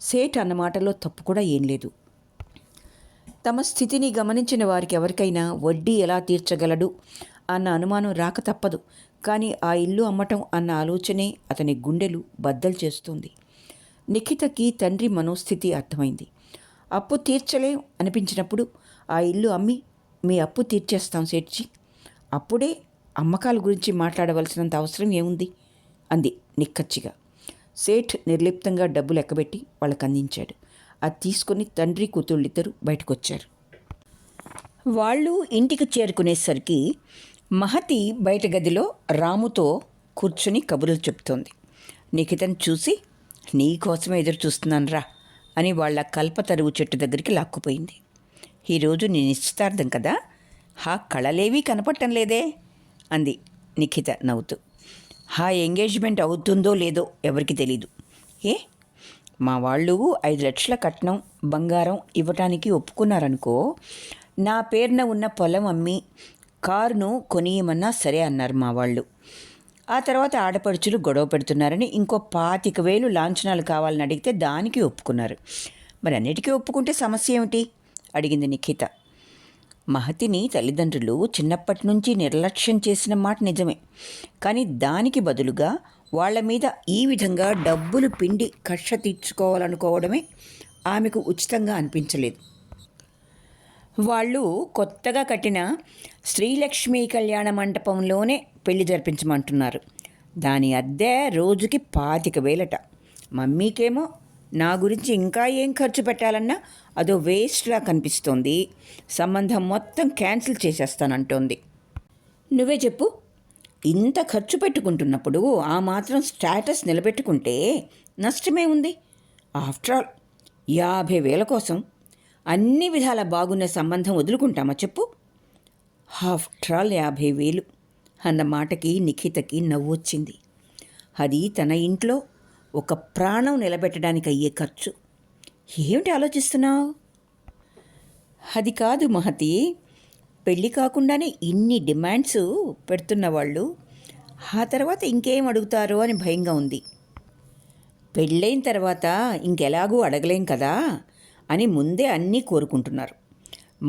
సేఠ్ అన్న మాటలో తప్పు కూడా ఏం లేదు. తమ స్థితిని గమనించిన వారికి ఎవరికైనా వడ్డీ ఎలా తీర్చగలడు అన్న అనుమానం రాక తప్పదు. కానీ ఆ ఇల్లు అమ్మటం అన్న ఆలోచనే అతని గుండెలు బద్దలు చేస్తుంది. నిఖితకి తండ్రి మనోస్థితి అర్థమైంది. అప్పు తీర్చలేం అనిపించినప్పుడు ఆ ఇల్లు అమ్మి మీ అప్పు తీర్చేస్తాం సేట్జీ. అప్పుడే అమ్మకాల గురించి మాట్లాడవలసినంత అవసరం ఏముంది అంది నిక్కచ్చిగా. సేఠ్ నిర్లిప్తంగా డబ్బు లెక్కబెట్టి వాళ్ళకి అందించాడు. అది తీసుకుని తండ్రి కూతుళ్ళిద్దరూ బయటకొచ్చారు. వాళ్ళు ఇంటికి చేరుకునేసరికి మహతి బయట గదిలో రాముతో కూర్చుని కబుర్లు చెప్తోంది. నిఖితను చూసి, నీకోసమే ఎదురు చూస్తున్నాను రా అని వాళ్ళ కల్పతరువు చెట్టు దగ్గరికి లాక్కుపోయింది. ఈరోజు నీ నిశ్చితార్థం కదా, కళలేవీ కనపడటం లేదే అంది నిఖిత నవ్వుతూ. ఎంగేజ్మెంట్ అవుతుందో లేదో ఎవరికి తెలీదు. మా వాళ్ళు 5 లక్షల కట్నం బంగారం ఇవ్వటానికి ఒప్పుకున్నారనుకో, నా పేరున ఉన్న పొలం అమ్మి కారును కొనియమన్నా సరే అన్నారు మా వాళ్ళు. ఆ తర్వాత ఆడపడుచులు గొడవ పెడుతున్నారని ఇంకో 25,000 లాంఛనాలు కావాలని అడిగితే దానికి ఒప్పుకున్నారు. మరి అన్నిటికీ ఒప్పుకుంటే సమస్య ఏమిటి అడిగింది నిఖిత. మహతిని తల్లిదండ్రులు చిన్నప్పటి నుంచి నిర్లక్ష్యం చేసిన మాట నిజమే, కానీ దానికి బదులుగా వాళ్ల మీద ఈ విధంగా డబ్బులు పిండి కక్ష తీర్చుకోవాలనుకోవడమే ఆమెకు ఉచితంగా అనిపించలేదు. వాళ్ళు కొత్తగా కట్టిన శ్రీలక్ష్మీ కళ్యాణ మంటపంలోనే పెళ్లి జరిపించమంటున్నారు. దాని అద్దె రోజుకి 25,000. మమ్మీకేమో నా గురించి ఇంకా ఏం ఖర్చు పెట్టాలన్నా అదో వేస్ట్లా కనిపిస్తోంది. సంబంధం మొత్తం క్యాన్సిల్ చేసేస్తానంటోంది. నువ్వే చెప్పు, ఇంత ఖర్చు పెట్టుకుంటున్నప్పుడు ఆ మాత్రం స్టేటస్ నిలబెట్టుకుంటే నష్టమే ఉంది. ఆఫ్టర్ ఆల్ 50,000 కోసం అన్ని విధాల బాగున్న సంబంధం వదులుకుంటామా చెప్పు? ఆఫ్టర్ ఆల్ 50,000 అన్న మాటకి నిఖితకి నవ్వొచ్చింది. అది తన ఇంట్లో ఒక ప్రాణం నిలబెట్టడానికి అయ్యే ఖర్చు. ఏమిటి ఆలోచిస్తున్నావు? అది కాదు మహతి, పెళ్ళి కాకుండానే ఇన్ని డిమాండ్స్ పెడుతున్న వాళ్ళు ఆ తర్వాత ఇంకేం అడుగుతారో అని భయంగా ఉంది. పెళ్ళైన తర్వాత ఇంకెలాగూ అడగలేం కదా అని ముందే అన్నీ కోరుకుంటున్నారు.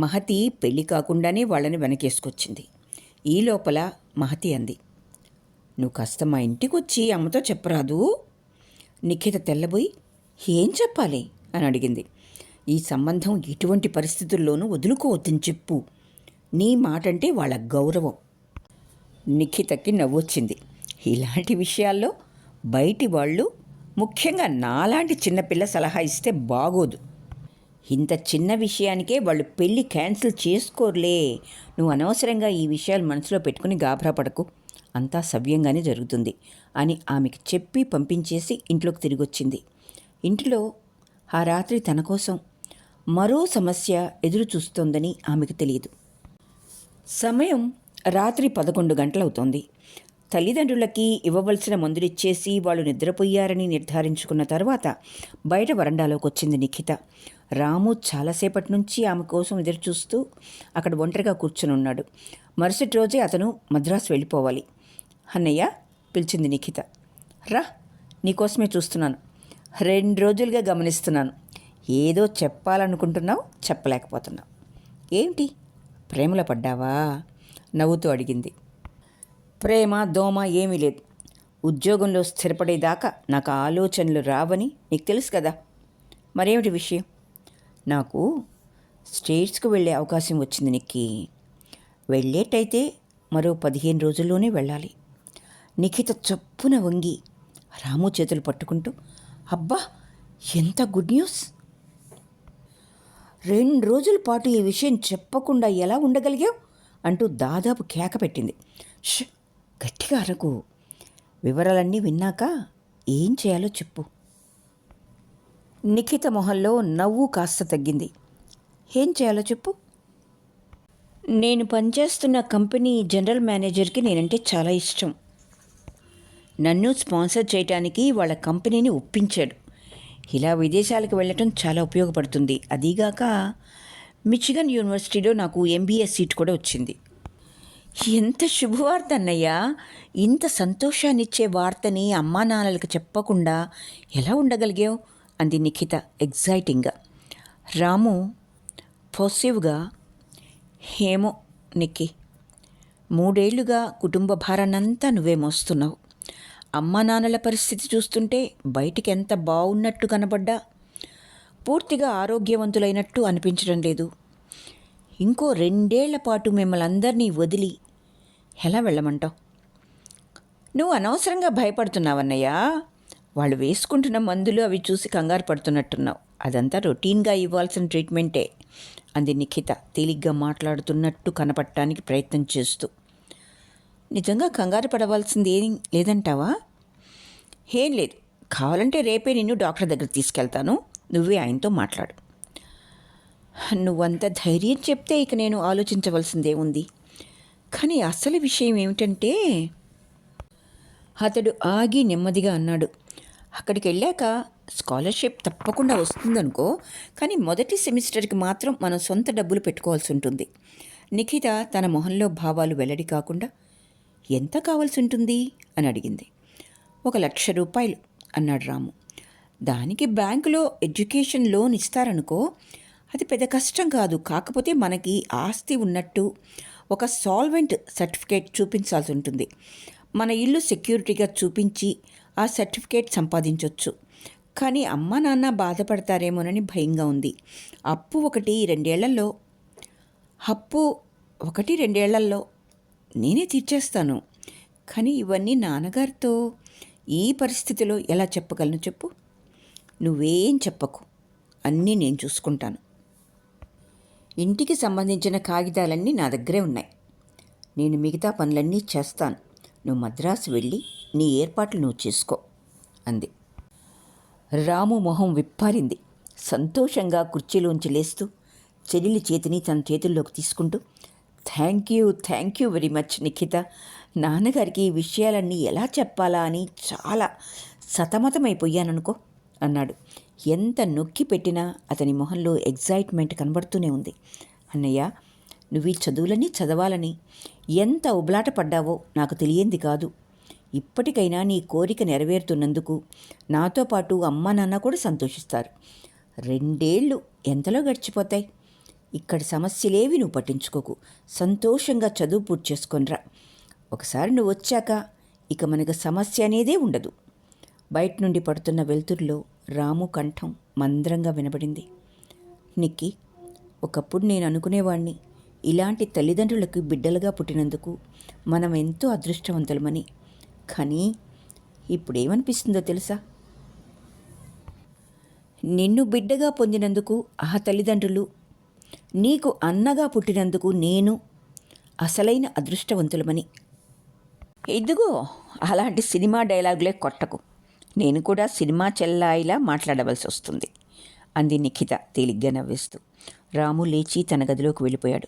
మహతి పెళ్ళి కాకుండానే వాళ్ళని వెనకేసుకొచ్చింది. ఈ లోపల మహతి అంది, నువ్వు కాస్త మా ఇంటికి వచ్చి అమ్మతో చెప్పరాదు? నిఖిత తెల్లబోయి, ఏం చెప్పాలి అని అడిగింది. ఈ సంబంధం ఎటువంటి పరిస్థితుల్లోనూ వదులుకోవద్దని చెప్పు. నీ మాటంటే వాళ్ళ గౌరవం. నిఖితకి నవ్వొచ్చింది. ఇలాంటి విషయాల్లో బయటి వాళ్ళు, ముఖ్యంగా నాలాంటి చిన్నపిల్ల సలహా ఇస్తే బాగోదు. ఇంత చిన్న విషయానికే వాళ్ళు పెళ్ళి క్యాన్సిల్ చేసుకోరులే. నువ్వు అనవసరంగా ఈ విషయాలు మనసులో పెట్టుకుని గాబరా పడకు, అంతా సవ్యంగానే జరుగుతుంది అని ఆమెకి చెప్పి పంపించేసి ఇంట్లోకి తిరిగొచ్చింది. ఇంటిలో ఆ రాత్రి తన కోసం మరో సమస్య ఎదురు చూస్తోందని ఆమెకు తెలియదు. సమయం రాత్రి 11 గంటలవుతోంది. తల్లిదండ్రులకి ఇవ్వవలసిన మందులిచ్చేసి వాళ్ళు నిద్రపోయారని నిర్ధారించుకున్న తర్వాత బయట వరండాలోకి వచ్చింది నిఖిత. రాము చాలాసేపటి నుంచి ఆమె కోసం ఎదురుచూస్తూ అక్కడ ఒంటరిగా కూర్చుని ఉన్నాడు. మరుసటి రోజే అతను మద్రాసు వెళ్ళిపోవాలి. అన్నయ్య పిలిచింది నిఖిత. రా, నీకోసమే చూస్తున్నాను. 2 రోజులుగా గమనిస్తున్నాను. ఏదో చెప్పాలనుకుంటున్నావు, చెప్పలేకపోతున్నావు. ఏమిటి, ప్రేమలో పడ్డావా? నవ్వుతూ అడిగింది. ప్రేమ దోమ ఏమీ లేదు. ఉద్యోగంలో స్థిరపడేదాకా నాకు ఆలోచనలు రావని నీకు తెలుసు కదా. మరేమిటి విషయం? నాకు స్టేట్స్కు వెళ్ళే అవకాశం వచ్చింది నిక్కి. వెళ్ళేటైతే మరో 15 రోజుల్లోనే వెళ్ళాలి. నిఖిత చప్పున వంగి రాము చేతులు పట్టుకుంటూ, అబ్బా ఎంత గుడ్ న్యూస్! 2 రోజుల పాటు ఈ విషయం చెప్పకుండా ఎలా ఉండగలిగావు అంటూ దాదాపు కేక పెట్టింది. గట్టిగా అరకు. వివరాలన్నీ విన్నాక ఏం చేయాలో చెప్పు. నిఖిత మొహంలో నవ్వు కాస్త తగ్గింది. ఏం చేయాలో చెప్పు. నేను పనిచేస్తున్న కంపెనీ జనరల్ మేనేజర్కి నేనంటే చాలా ఇష్టం. నన్ను స్పాన్సర్ చేయడానికి వాళ్ళ కంపెనీని ఒప్పించాడు. ఇలా విదేశాలకు వెళ్ళటం చాలా ఉపయోగపడుతుంది. అదీగాక మిచిగన్ యూనివర్సిటీలో నాకు MBA సీట్ కూడా వచ్చింది. ఎంత శుభవార్త అన్నయ్యా! ఇంత సంతోషాన్నిచ్చే వార్తని అమ్మా నాన్నలకు చెప్పకుండా ఎలా ఉండగలిగావు అంది నిఖిత ఎగ్జైటింగ్గా. రాము పాజిటివ్గా, ఏమో నిక్కి, 3 ఏళ్లుగా కుటుంబ భారాన్నంతా నువ్వే మోస్తున్నావు. అమ్మా నాన్నల పరిస్థితి చూస్తుంటే బయటికి ఎంత బాగున్నట్టు కనబడ్డా పూర్తిగా ఆరోగ్యవంతులైనట్టు అనిపించడం లేదు. ఇంకో 2 ఏళ్ల పాటు మిమ్మల్ని అందరినీ వదిలి ఎలా వెళ్ళమంటావు? నువ్వు అనవసరంగా భయపడుతున్నావన్నయ్యా. వాళ్ళు వేసుకుంటున్న మందులు అవి చూసి కంగారు పడుతున్నట్టున్నావు. అదంతా రొటీన్గా ఇవ్వాల్సిన ట్రీట్మెంటే అంది నిఖిత తేలిగ్గా మాట్లాడుతున్నట్టు కనపడటానికి ప్రయత్నం చేస్తూ. నిజంగా కంగారు పడవలసింది ఏం లేదంటావా? ఏం లేదు, కావాలంటే రేపే నిన్ను డాక్టర్ దగ్గర తీసుకెళ్తాను, నువ్వే ఆయనతో మాట్లాడు. నువ్వంత ధైర్యం చెప్తే ఇక నేను ఆలోచించవలసిందే ఉంది. కానీ అసలు విషయం ఏమిటంటే, అతడు ఆగి నెమ్మదిగా అన్నాడు. అక్కడికి వెళ్ళాక స్కాలర్షిప్ తప్పకుండా వస్తుందనుకో, కానీ మొదటి సెమిస్టర్కి మాత్రం మనం సొంత డబ్బులు పెట్టుకోవాల్సి ఉంటుంది. నిఖిత తన మొహంలో భావాలు వెల్లడి కాకుండా, ఎంత కావాల్సి ఉంటుంది అని అడిగింది. 1,00,000 రూపాయలు అన్నాడు రాము. దానికి బ్యాంకులో ఎడ్యుకేషన్ లోన్ ఇస్తారనుకో, అది పెద్ద కష్టం కాదు. కాకపోతే మనకి ఆస్తి ఉన్నట్టు ఒక సాల్వెంట్ సర్టిఫికేట్ చూపించాల్సి ఉంటుంది. మన ఇల్లు సెక్యూరిటీగా చూపించి ఆ సర్టిఫికేట్ సంపాదించవచ్చు. కానీ అమ్మ నాన్న బాధపడతారేమోనని భయంగా ఉంది. అప్పు ఒకటి రెండేళ్లలో నేనే తీర్చేస్తాను. కానీ ఇవన్నీ నాన్నగారితో ఈ పరిస్థితిలో ఎలా చెప్పగలను చెప్పు? నువ్వేం చెప్పకు, అన్నీ నేను చూసుకుంటాను. ఇంటికి సంబంధించిన కాగితాలన్నీ నా దగ్గరే ఉన్నాయి. నేను మిగతా పనులన్నీ చేస్తాను. నువ్వు మద్రాసు వెళ్ళి నీ ఏర్పాట్లు నువ్వు చేసుకో అంది. రాము మొహం విప్పారింది. సంతోషంగా కుర్చీలోంచి లేస్తూ చెల్లెలి చేతిని తన చేతుల్లోకి తీసుకుంటూ, thank you very much Nikhita. నాన్నగారికి ఈ విషయాలన్నీ ఎలా చెప్పాలా అని చాలా సతమతమైపోయాననుకో అన్నాడు. ఎంత నొక్కి పెట్టినా అతని మొహంలో ఎగ్జైట్మెంట్ కనబడుతూనే ఉంది. అన్నయ్య, నువ్వు ఈ చదువులన్నీ చదవాలని ఎంత ఉబలాట పడ్డావో నాకు తెలియంది కాదు. ఇప్పటికైనా నీ కోరిక నెరవేరుతున్నందుకు నాతో పాటు అమ్మ నాన్న కూడా సంతోషిస్తారు. 2 ఏళ్ళు ఎంతలో గడిచిపోతాయి. ఇక్కడ సమస్యలేవి నువ్వు పట్టించుకోకు. సంతోషంగా చదువు పూర్తి చేసుకొనిరా. ఒకసారి నువ్వు వచ్చాక ఇక మనకు సమస్య అనేదే ఉండదు. బయట నుండి పడుతున్న వెలుతురులో రాము కంఠం మంద్రంగా వినబడింది. నిక్కి, ఒకప్పుడు నేను అనుకునేవాణ్ణి, ఇలాంటి తల్లిదండ్రులకు బిడ్డలుగా పుట్టినందుకు మనం ఎంతో అదృష్టవంతులమని. కానీ ఇప్పుడేమనిపిస్తుందో తెలుసా? నిన్ను బిడ్డగా పొందినందుకు ఆ తల్లిదండ్రులు, నీకు అన్నగా పుట్టినందుకు నేను అసలైన అదృష్టవంతులమని. ఇదిగో అలాంటి సినిమా డైలాగులే కొట్టకు. నేను కూడా సినిమా చెల్లాయిలా మాట్లాడవలసి వస్తుంది అంది నిఖిత తేలిగ్గా నవ్వేస్తూ. రాము లేచి తన గదిలోకి వెళ్ళిపోయాడు.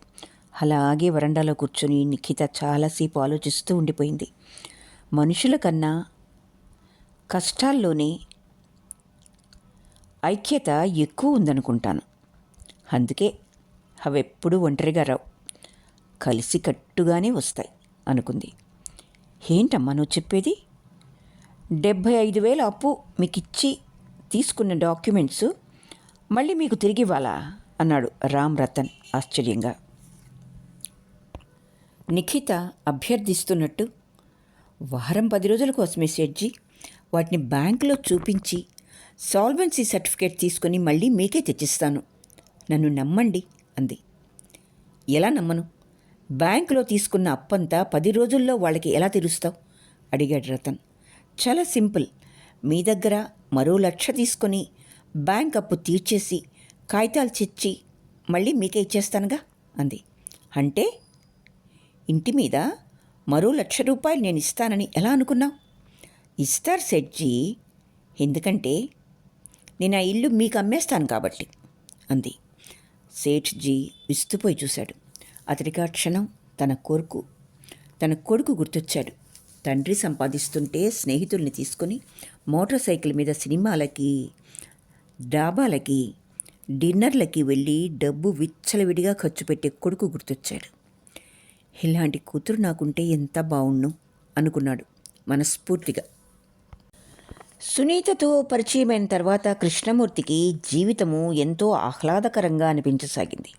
అలాగే వరండాలో కూర్చొని నిఖిత చాలాసేపు ఆలోచిస్తూ ఉండిపోయింది. మనుషుల కన్నా కష్టాల్లోనే ఐక్యత ఎక్కువ ఉందనుకుంటాను. అందుకే అవెప్పుడూ ఒంటరిగా రావు, కలిసి కట్టుగానే వస్తాయి అనుకుంది. ఏంటమ్మా నువ్వు చెప్పేది? 75,000 అప్పు మీకిచ్చి తీసుకున్న డాక్యుమెంట్స్ మళ్ళీ మీకు తిరిగి ఇవ్వాలా అన్నాడు రామ్ రతన్ ఆశ్చర్యంగా. నిఖిత అభ్యర్థిస్తున్నట్టు, వారం 10 రోజుల కోసమే సెడ్జీ, వాటిని బ్యాంకులో చూపించి సాల్వెన్సీ సర్టిఫికేట్ తీసుకొని మళ్ళీ మీకే తెచ్చిస్తాను. నన్ను నమ్మండి అంది. ఎలా నమ్మను? బ్యాంకులో తీసుకున్న అప్పంతా 10 రోజుల్లో వాళ్ళకి ఎలా తీరుస్తావు అడిగాడు రతన్. చాలా సింపుల్. మీ దగ్గర మరో 1,00,000 తీసుకొని బ్యాంక్ అప్పు తీర్చేసి కాగితాలు తెచ్చి మళ్ళీ మీకే ఇచ్చేస్తానుగా అంది. అంటే ఇంటి మీద మరో 1,00,000 రూపాయలు నేను ఇస్తానని ఎలా అనుకున్నావు? ఇస్తారు సెడ్జీ, ఎందుకంటే నేను ఆ ఇల్లు మీకు అమ్మేస్తాను కాబట్టి అంది. సేఠ్జీ విస్తుపోయి చూశాడు. అతడికి ఆ క్షణం తన కొడుకు గుర్తొచ్చాడు. తండ్రి సంపాదిస్తుంటే స్నేహితుల్ని తీసుకొని మోటార్ సైకిల్ మీద సినిమాలకి, డాబాలకి, డిన్నర్లకి వెళ్ళి డబ్బు విచ్చలవిడిగా ఖర్చు పెట్టే కొడుకు గుర్తొచ్చాడు. ఇలాంటి కూతురు నాకుంటే ఎంత బావుణ్ణు అనుకున్నాడు మనస్ఫూర్తిగా. సునీతతో పరిచయమైన తర్వాత కృష్ణమూర్తికి జీవితము ఎంతో ఆహ్లాదకరంగా అనిపించసాగింది.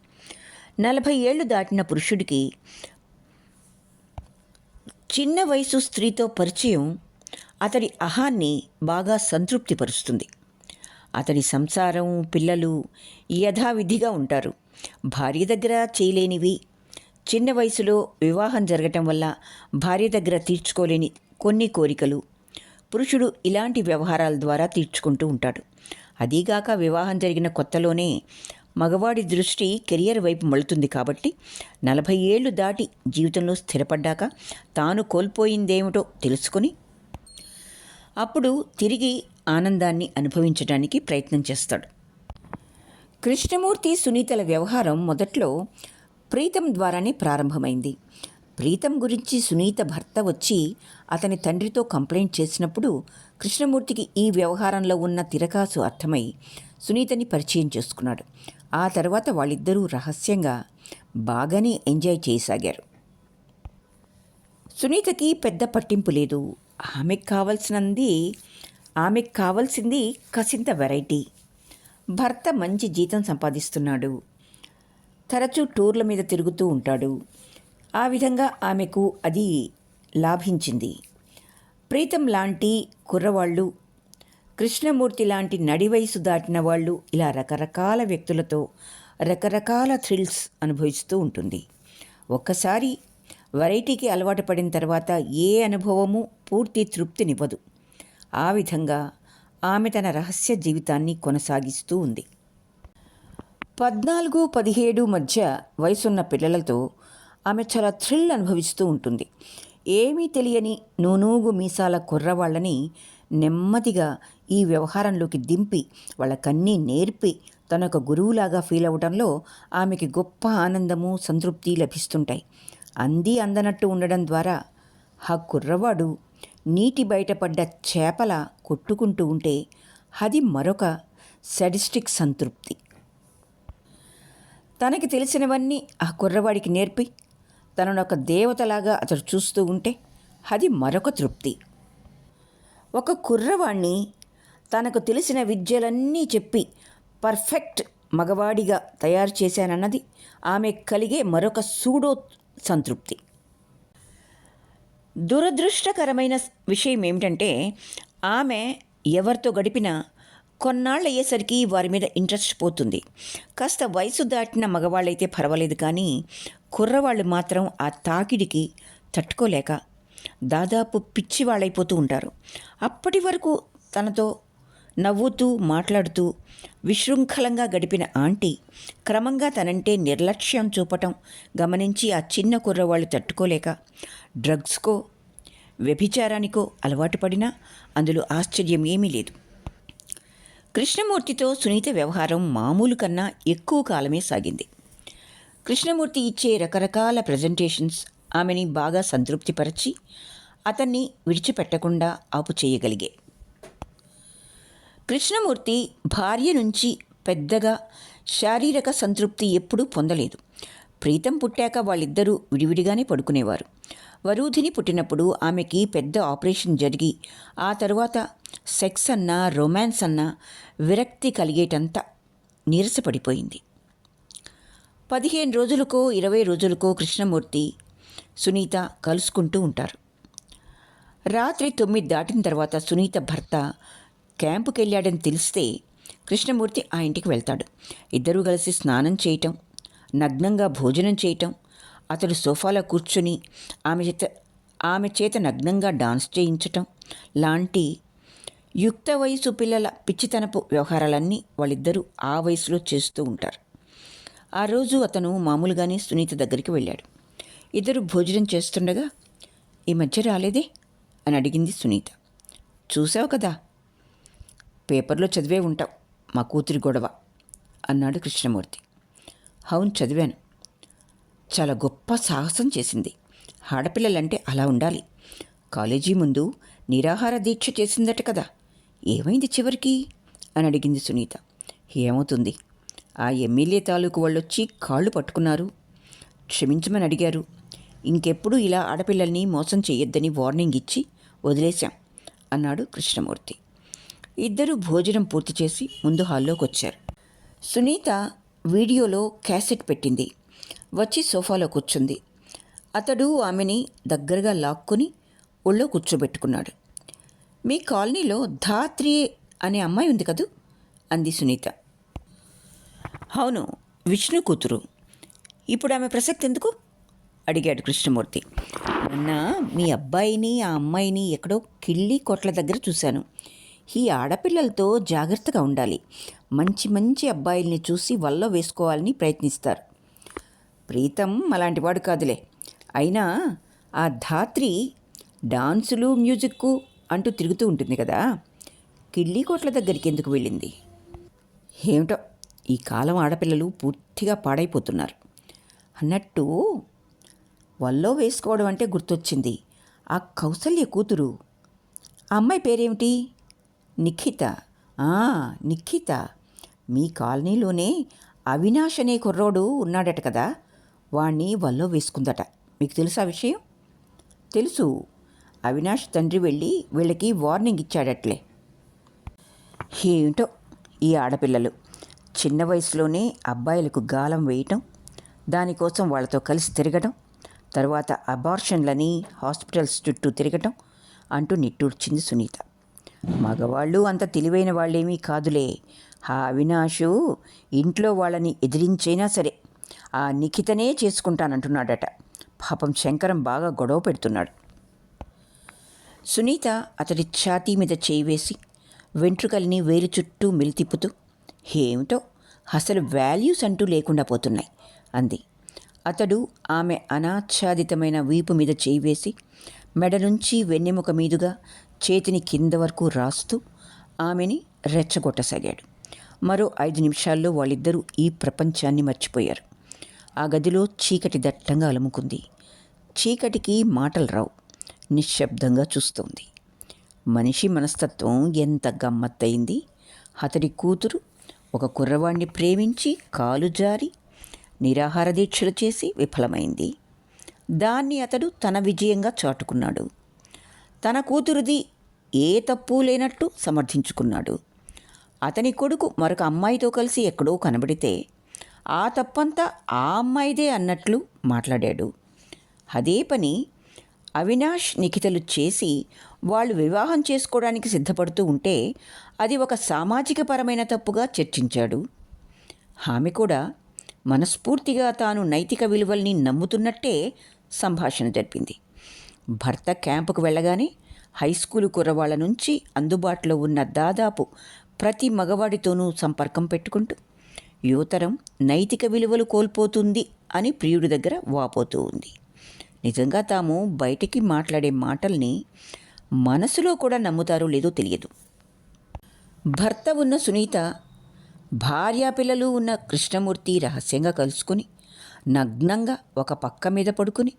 40 ఏళ్లు దాటిన పురుషుడికి చిన్న వయసు స్త్రీతో పరిచయం అతడి అహాన్ని బాగా సంతృప్తిపరుస్తుంది. అతడి సంసారం, పిల్లలు యథావిధిగా ఉంటారు. భార్య దగ్గర చేయలేనివి, చిన్న వయసులో వివాహం జరగటం వల్ల భార్య దగ్గర తీర్చుకోలేని కొన్ని కోరికలు, పురుషుడు ఇలాంటి వ్యవహారాల ద్వారా తీర్చుకుంటూ ఉంటాడు. అదీగాక వివాహం జరిగిన కొత్తలోనే మగవాడి దృష్టి కెరియర్ వైపు మళ్ళుతుంది కాబట్టి 40 ఏళ్లు దాటి జీవితంలో స్థిరపడ్డాక తాను కోల్పోయిందేమిటో తెలుసుకొని అప్పుడు తిరిగి ఆనందాన్ని అనుభవించడానికి ప్రయత్నం చేస్తాడు. కృష్ణమూర్తి సునీతల వ్యవహారం మొదట్లో ప్రీతం ద్వారానే ప్రారంభమైంది. ప్రీతం గురించి సునీత భర్త వచ్చి అతని తండ్రితో కంప్లైంట్ చేసినప్పుడు కృష్ణమూర్తికి ఈ వ్యవహారంలో ఉన్న తిరకాసు అర్థమై సునీతని పరిచయం చేసుకున్నాడు. ఆ తర్వాత వాళ్ళిద్దరూ రహస్యంగా బాగానే ఎంజాయ్ చేయసాగారు. సునీతకి పెద్ద పట్టింపు లేదు. ఆమెకు కావాల్సింది కసింత వెరైటీ. భర్త మంచి జీతం సంపాదిస్తున్నాడు, తరచూ టూర్ల మీద తిరుగుతూ ఉంటాడు. ఆ విధంగా ఆమెకు అది లాభించింది. ప్రీతం లాంటి కుర్రవాళ్ళు, కృష్ణమూర్తి లాంటి నడి వయసు దాటిన వాళ్ళు, ఇలా రకరకాల వ్యక్తులతో రకరకాల థ్రిల్స్ అనుభవిస్తూ ఉంటుంది. ఒక్కసారి వెరైటీకి అలవాటు పడిన తర్వాత ఏ అనుభవము పూర్తి తృప్తినివ్వదు. ఆ విధంగా ఆమె తన రహస్య జీవితాన్ని కొనసాగిస్తూ ఉంది. 14-17 మధ్య వయసున్న పిల్లలతో ఆమె చాలా థ్రిల్ అనుభవిస్తూ ఉంటుంది. ఏమీ తెలియని నూనూగు మీసాల కుర్రవాళ్ళని నెమ్మదిగా ఈ వ్యవహారంలోకి దింపి వాళ్ళకన్నీ నేర్పి తనొక గురువులాగా ఫీల్ అవ్వడంలో ఆమెకి గొప్ప ఆనందము, సంతృప్తి లభిస్తుంటాయి. అందనట్టు ఉండడం ద్వారా ఆ కుర్రవాడు నీటి బయటపడ్డ చేపల కొట్టుకుంటూ ఉంటే అది మరొక సాడిస్టిక్ సంతృప్తి. తనకి తెలిసినవన్నీ ఆ కుర్రవాడికి నేర్పి తనను ఒక దేవతలాగా అతడు చూస్తూ ఉంటే అది మరొక తృప్తి. ఒక కుర్రవాణ్ణి తనకు తెలిసిన విద్యలన్నీ చెప్పి పర్ఫెక్ట్ మగవాడిగా తయారు చేశానన్నది ఆమె కలిగే మరొక సూడో సంతృప్తి. దురదృష్టకరమైన విషయం ఏమిటంటే ఆమె ఎవరితో గడిపినా కొన్నాళ్ళు అయ్యేసరికి వారి మీద ఇంట్రెస్ట్ పోతుంది. కాస్త వయసు దాటిన మగవాళ్ళైతే పర్వాలేదు, కానీ కుర్రవాళ్ళు మాత్రం ఆ తాకిడికి తట్టుకోలేక దాదాపు పిచ్చివాళ్ళైపోతూ ఉంటారు. అప్పటి వరకు తనతో నవ్వుతూ మాట్లాడుతూ విశృంఖలంగా గడిపిన ఆంటీ క్రమంగా తనంటే నిర్లక్ష్యం చూపటం గమనించి ఆ చిన్న కుర్రవాళ్ళు తట్టుకోలేక డ్రగ్స్కో వ్యభిచారానికో అలవాటు పడినా అందులో ఆశ్చర్యం ఏమీ లేదు. కృష్ణమూర్తితో సునీత వ్యవహారం మామూలు కన్నా ఎక్కువ కాలమే సాగింది. కృష్ణమూర్తి ఇచ్చే రకరకాల ప్రజెంటేషన్స్ ఆమెని బాగా సంతృప్తిపరచి అతన్ని విడిచిపెట్టకుండా ఆపు చేయగలిగే. కృష్ణమూర్తి భార్య నుంచి పెద్దగా శారీరక సంతృప్తి ఎప్పుడూ పొందలేదు. ప్రీతం పుట్టాక వాళ్ళిద్దరూ విడివిడిగానే పడుకునేవారు. వరూధిని పుట్టినప్పుడు ఆమెకి పెద్ద ఆపరేషన్ జరిగి ఆ తరువాత సెక్స్ అన్నా రొమాన్స్ అన్నా విరక్తి కలిగేటంత నీరసపడిపోయింది. 15 రోజులకో 20 రోజులకో కృష్ణమూర్తి సునీత కలుసుకుంటూ ఉంటారు. రాత్రి 9 దాటిన తర్వాత సునీత భర్త క్యాంపుకి వెళ్ళాడని తెలిస్తే కృష్ణమూర్తి ఆ ఇంటికి వెళ్తాడు. ఇద్దరూ కలిసి స్నానం చేయటం, నగ్నంగా భోజనం చేయటం, అతడు సోఫాలో కూర్చొని ఆమె చేత నగ్నంగా డాన్స్ చేయించటం లాంటి యుక్త వయసు పిల్లల పిచ్చితనపు వ్యవహారాలన్నీ వాళ్ళిద్దరూ ఆ వయసులో చేస్తూ ఉంటారు. ఆ రోజు అతను మామూలుగానే సునీత దగ్గరికి వెళ్ళాడు. ఇద్దరు భోజనం చేస్తుండగా ఈ మధ్య రాలేదే అని అడిగింది సునీత. చూసావు కదా, పేపర్లో చదివే ఉంటావు మా కూతురి గొడవ అన్నాడు కృష్ణమూర్తి. అవును, చదివాను. చాలా గొప్ప సాహసం చేసింది. ఆడపిల్లలంటే అలా ఉండాలి. కాలేజీ ముందు నిరాహార దీక్ష చేసిందట కదా, ఏమైంది చివరికి అని అడిగింది సునీత. ఏమవుతుంది, ఆ ఎమ్మెల్యే తాలూకు వాళ్ళొచ్చి కాళ్ళు పట్టుకున్నారు, క్షమించమని అడిగారు. ఇంకెప్పుడు ఇలా ఆడపిల్లల్ని మోసం చేయొద్దని వార్నింగ్ ఇచ్చి వదిలేశాం అన్నాడు కృష్ణమూర్తి. ఇద్దరూ భోజనం పూర్తి చేసి ముందు హాల్లోకి వచ్చారు. సునీత వీడియోలో క్యాసెట్ పెట్టింది. వచ్చి సోఫాలో కూర్చుంది. అతడు ఆమెని దగ్గరగా లాక్కొని ఒళ్ళో కూర్చోబెట్టుకున్నాడు. మీ కాలనీలో ధాత్రి అనే అమ్మాయి ఉంది కదూ అంది సునీత. అవును, విష్ణు కూతురు. ఇప్పుడు ఆమె ప్రసక్తి ఎందుకు అడిగాడు కృష్ణమూర్తి. మొన్న మీ అబ్బాయిని ఆ అమ్మాయిని ఎక్కడో కిళ్ళి కొట్ల దగ్గర చూశాను. ఈ ఆడపిల్లలతో జాగ్రత్తగా ఉండాలి. మంచి మంచి అబ్బాయిల్ని చూసి వల్ల వేసుకోవాలని ప్రయత్నిస్తారు. ప్రీతం అలాంటివాడు కాదులే. అయినా ఆ ధాత్రి డాన్సులు మ్యూజిక్కు అంటూ తిరుగుతూ ఉంటుంది కదా, కిళ్ళి కొట్ల దగ్గరికి ఎందుకు వెళ్ళింది? ఏమిటో ఈ కాలం ఆడపిల్లలు పూర్తిగా పాడైపోతున్నారు. అన్నట్టు వల్లో వేసుకోవడం అంటే గుర్తొచ్చింది. ఆ కౌసల్య కూతురు, ఆ అమ్మాయి పేరేమిటి? నిఖిత. నిఖిత. మీ కాలనీలోనే అవినాష్ అనే కుర్రోడు ఉన్నాడట కదా, వాణ్ణి వల్లో వేసుకుందట. మీకు తెలుసా విషయం? తెలుసు. అవినాష్ తండ్రి వెళ్ళి వీళ్ళకి వార్నింగ్ ఇచ్చాడట్లే. ఏమిటో ఈ ఆడపిల్లలు చిన్న వయసులోనే అబ్బాయిలకు గాలం వేయటం, దానికోసం వాళ్ళతో కలిసి తిరగటం, తర్వాత అబార్షన్లని హాస్పిటల్స్ చుట్టూ తిరగటం అంటూ నిట్టూర్చింది సునీత. మగవాళ్ళు అంత తెలివైన వాళ్ళేమీ కాదులే. ఆ అవినాషు ఇంట్లో వాళ్ళని ఎదిరించైనా సరే ఆ నిఖితనే చేసుకుంటానంటున్నాడట. పాపం శంకరం బాగా గొడవ పెడుతున్నాడు. సునీత అతడి ఛాతీ మీద చేయి వేసి వెంట్రుకల్ని వేలు చుట్టూ మెలితిప్పుతూ, ఏమిటో అసలు వాల్యూస్ అంటూ లేకుండా పోతున్నాయి అంది. అతడు ఆమె అనాచ్ఛాదితమైన వీపు మీద చేయి వేసి మెడ నుంచి వెన్నెముక మీదుగా చేతిని కింద వరకు రాస్తూ ఆమెని రెచ్చగొట్టసాగాడు. మరో 5 నిమిషాల్లో వాళ్ళిద్దరూ ఈ ప్రపంచాన్ని మర్చిపోయారు. ఆ గదిలో చీకటి దట్టంగా అలుముకుంది. చీకటికి మాటలు రావు. నిశ్శబ్దంగా చూస్తోంది. మనిషి మనస్తత్వం ఎంత గమ్మత్తయింది. అతడి కూతురు ఒక కుర్రవాణ్ణి ప్రేమించి కాలు జారి నిరాహార దీక్షలు చేసి విఫలమైంది. దాన్ని అతడు తన విజయంగా చాటుకున్నాడు. తన కూతురుది ఏ తప్పు లేనట్టు సమర్థించుకున్నాడు. అతని కొడుకు మరొక అమ్మాయితో కలిసి ఎక్కడో కనబడితే ఆ తప్పంతా ఆ అమ్మాయిదే అన్నట్లు మాట్లాడాడు. అదే పని అవినాష్ నిఖితలు చేసి వాళ్ళు వివాహం చేసుకోవడానికి సిద్ధపడుతూ ఉంటే అది ఒక సామాజికపరమైన తప్పుగా చర్చించాడు. ఆమె కూడా మనస్ఫూర్తిగా తాను నైతిక విలువల్ని నమ్ముతున్నట్టే సంభాషణ జరిపింది. భర్త క్యాంపుకు వెళ్ళగానే హై స్కూలు కుర్రవాళ్ల నుంచి అందుబాటులో ఉన్న దాదాపు ప్రతి మగవాడితోనూ సంపర్కం పెట్టుకుంటూ యువతరం నైతిక విలువలు కోల్పోతుంది అని ప్రియుడి దగ్గర వాపోతూ ఉంది. నిజంగా తాము బయటికి మాట్లాడే మాటల్ని మనసులో కూడా నమ్ముతారో లేదో తెలియదు. భర్త ఉన్న సునీత, భార్యాపిల్లలు ఉన్న కృష్ణమూర్తి రహస్యంగా కలుసుకుని నగ్నంగా ఒక పక్క మీద పడుకుని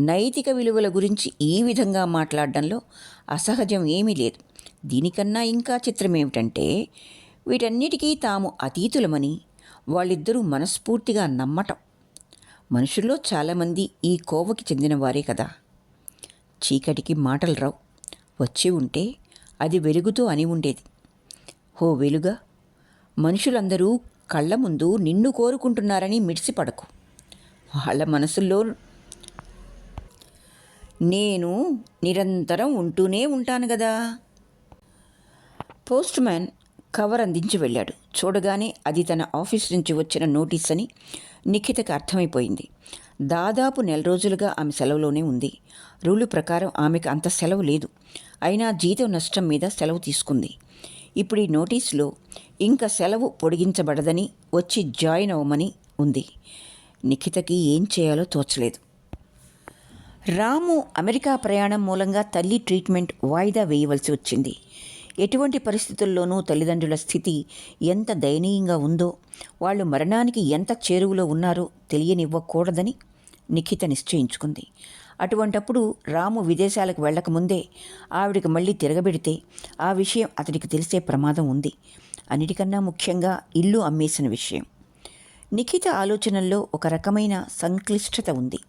నైతిక విలువల గురించి ఈ విధంగా మాట్లాడడంలో అసహజం ఏమీ లేదు. దీనికన్నా ఇంకా చిత్రం ఏమిటంటే వీటన్నిటికీ తాము అతీతులమని వాళ్ళిద్దరూ మనస్ఫూర్తిగా నమ్మటం. మనుషుల్లో చాలామంది ఈ కోవకి చెందిన వారే కదా. చీకటికి మాటలు రావు. వచ్చి ఉంటే అది వెలుగుతో అని ఉండేది. ఓ వెలుగా, మనుషులందరూ కళ్ళ ముందు నిన్ను కోరుకుంటున్నారని మిడిసిపడకు. వాళ్ళ మనసుల్లో నేను నిరంతరం ఉంటూనే ఉంటాను కదా. పోస్ట్ మ్యాన్ కవర్ అందించి వెళ్ళాడు. చూడగానే అది తన ఆఫీస్ నుంచి వచ్చిన నోటీస్ అని నిఖితకు అర్థమైపోయింది. దాదాపు 1 రోజులుగా ఆమె సెలవులోనే ఉంది. రూలు ప్రకారం ఆమెకు అంత సెలవు లేదు. అయినా జీతం నష్టం మీద సెలవు తీసుకుంది. ఇప్పుడు ఈ నోటీసులో ఇంకా సెలవు పొడిగించబడదని, వచ్చి జాయిన్ అవ్వమని ఉంది. నిఖితకి ఏం చేయాలో తోచలేదు. రాము అమెరికా ప్రయాణం మూలంగా తల్లి ట్రీట్మెంట్ వాయిదా వేయవలసి వచ్చింది. ఎటువంటి పరిస్థితుల్లోనూ తల్లిదండ్రుల స్థితి ఎంత దయనీయంగా ఉందో, వాళ్ళు మరణానికి ఎంత చేరువలో ఉన్నారో తెలియనివ్వకూడదని నిఖిత నిశ్చయించుకుంది. అటువంటప్పుడు రాము విదేశాలకు వెళ్ళకముందే ఆవిడికి మళ్ళీ తిరగబెడితే ఆ విషయం అతడికి తెలిసే ప్రమాదం ఉంది. అన్నిటికన్నా ముఖ్యంగా ఇల్లు అమ్మేసిన విషయం. నిఖిత ఆలోచనల్లో ఒక రకమైన సంక్లిష్టత ఉంది.